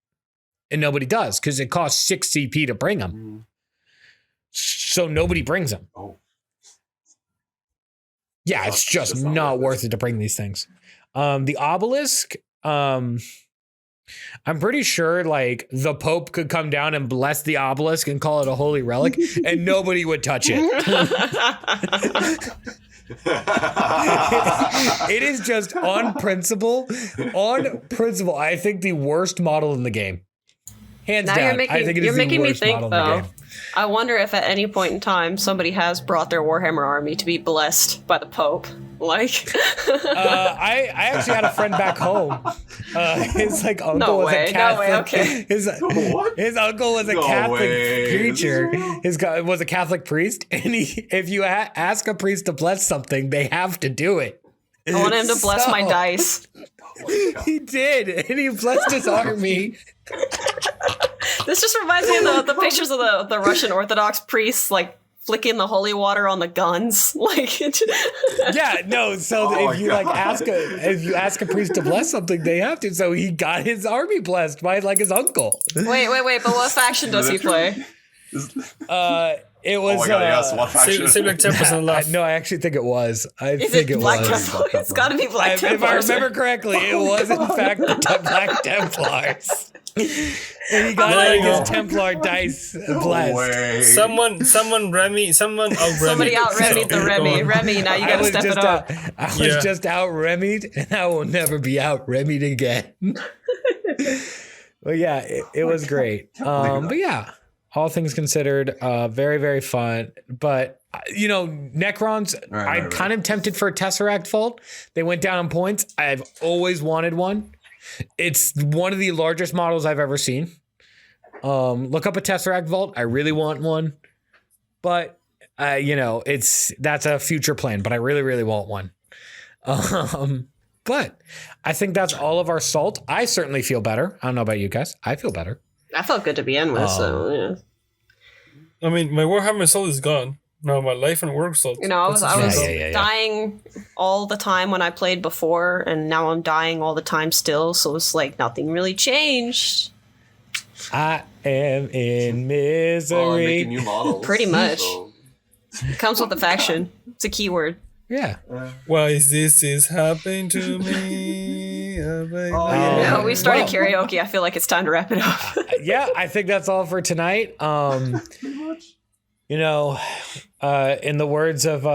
And nobody does because it costs 6 CP to bring them. So nobody brings them. Oh. Yeah, it's just not worth it to bring these things. The Obelisk, I'm pretty sure like the Pope could come down and bless the Obelisk and call it a holy relic and nobody would touch it. It is just on principle. I think the worst model in the game. Hands down. I think it is the worst model in the game. I wonder if at any point in time somebody has brought their Warhammer army to be blessed by the Pope. Like, I actually had a friend back home. His uncle was a Catholic. No way, okay. His uncle was a Catholic preacher. Was a Catholic priest, and if you ask a priest to bless something, they have to do it. I want him to bless my dice. He did, and he blessed his army. This just reminds me of the pictures of the Russian Orthodox priests, like, flicking the holy water on the guns. Like, yeah, no. So if you ask a priest to bless something, they have to. So he got his army blessed by like his uncle. Wait. But what faction does he play? It was seemed like 10% left. No, I actually think it was. It's got to be Black Templars. If I remember correctly, it was in fact the Black Templars. And he got his Templar dice blessed. Someone Remy. Somebody out-Remmied the Remy. Remy, now you gotta step it up. I was just out-Remmied, and I will never be out-Remmied again. Well, yeah, it was great. But yeah. all things considered, very, very fun. But, Necrons, I'm kind of tempted for a Tesseract Vault. They went down in points. I've always wanted one. It's one of the largest models I've ever seen. Look up a Tesseract Vault. I really want one. But, that's a future plan. But I really, really want one. But I think that's all of our salt. I certainly feel better. I don't know about you guys. I feel better. I felt good to begin with, so yeah. I mean, my Warhammer salt is gone. Now my life and work salt. I was dying all the time when I played before, and now I'm dying all the time still. So it's like nothing really changed. I am in misery. Making new models. Pretty much. It comes with the faction. It's a keyword. Yeah. Why is this happening to me? We started karaoke. I feel like it's time to wrap it up. Yeah, I think that's all for tonight. Pretty much. In the words of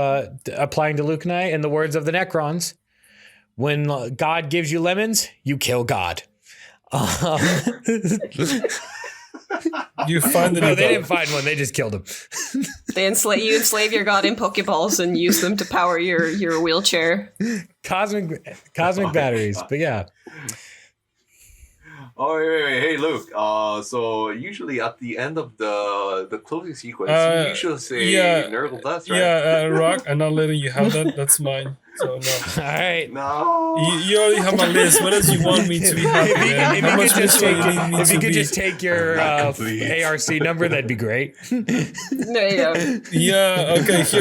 applying to Luke and I, in the words of the Necrons, when God gives you lemons, you kill God. You find No, they didn't find one. They just killed him. You enslave your god in Pokeballs and use them to power your wheelchair. Cosmic batteries. But yeah. Oh wait! Hey, Luke. So usually at the end of the closing sequence, you usually say Nurgle does, right? Yeah, Rock. I'm not letting you have that. That's mine. So no. All right. No. You already have my list. What else you want me to be happy? If you could just take your ARC number, that'd be great. There you go. Yeah. Okay. Here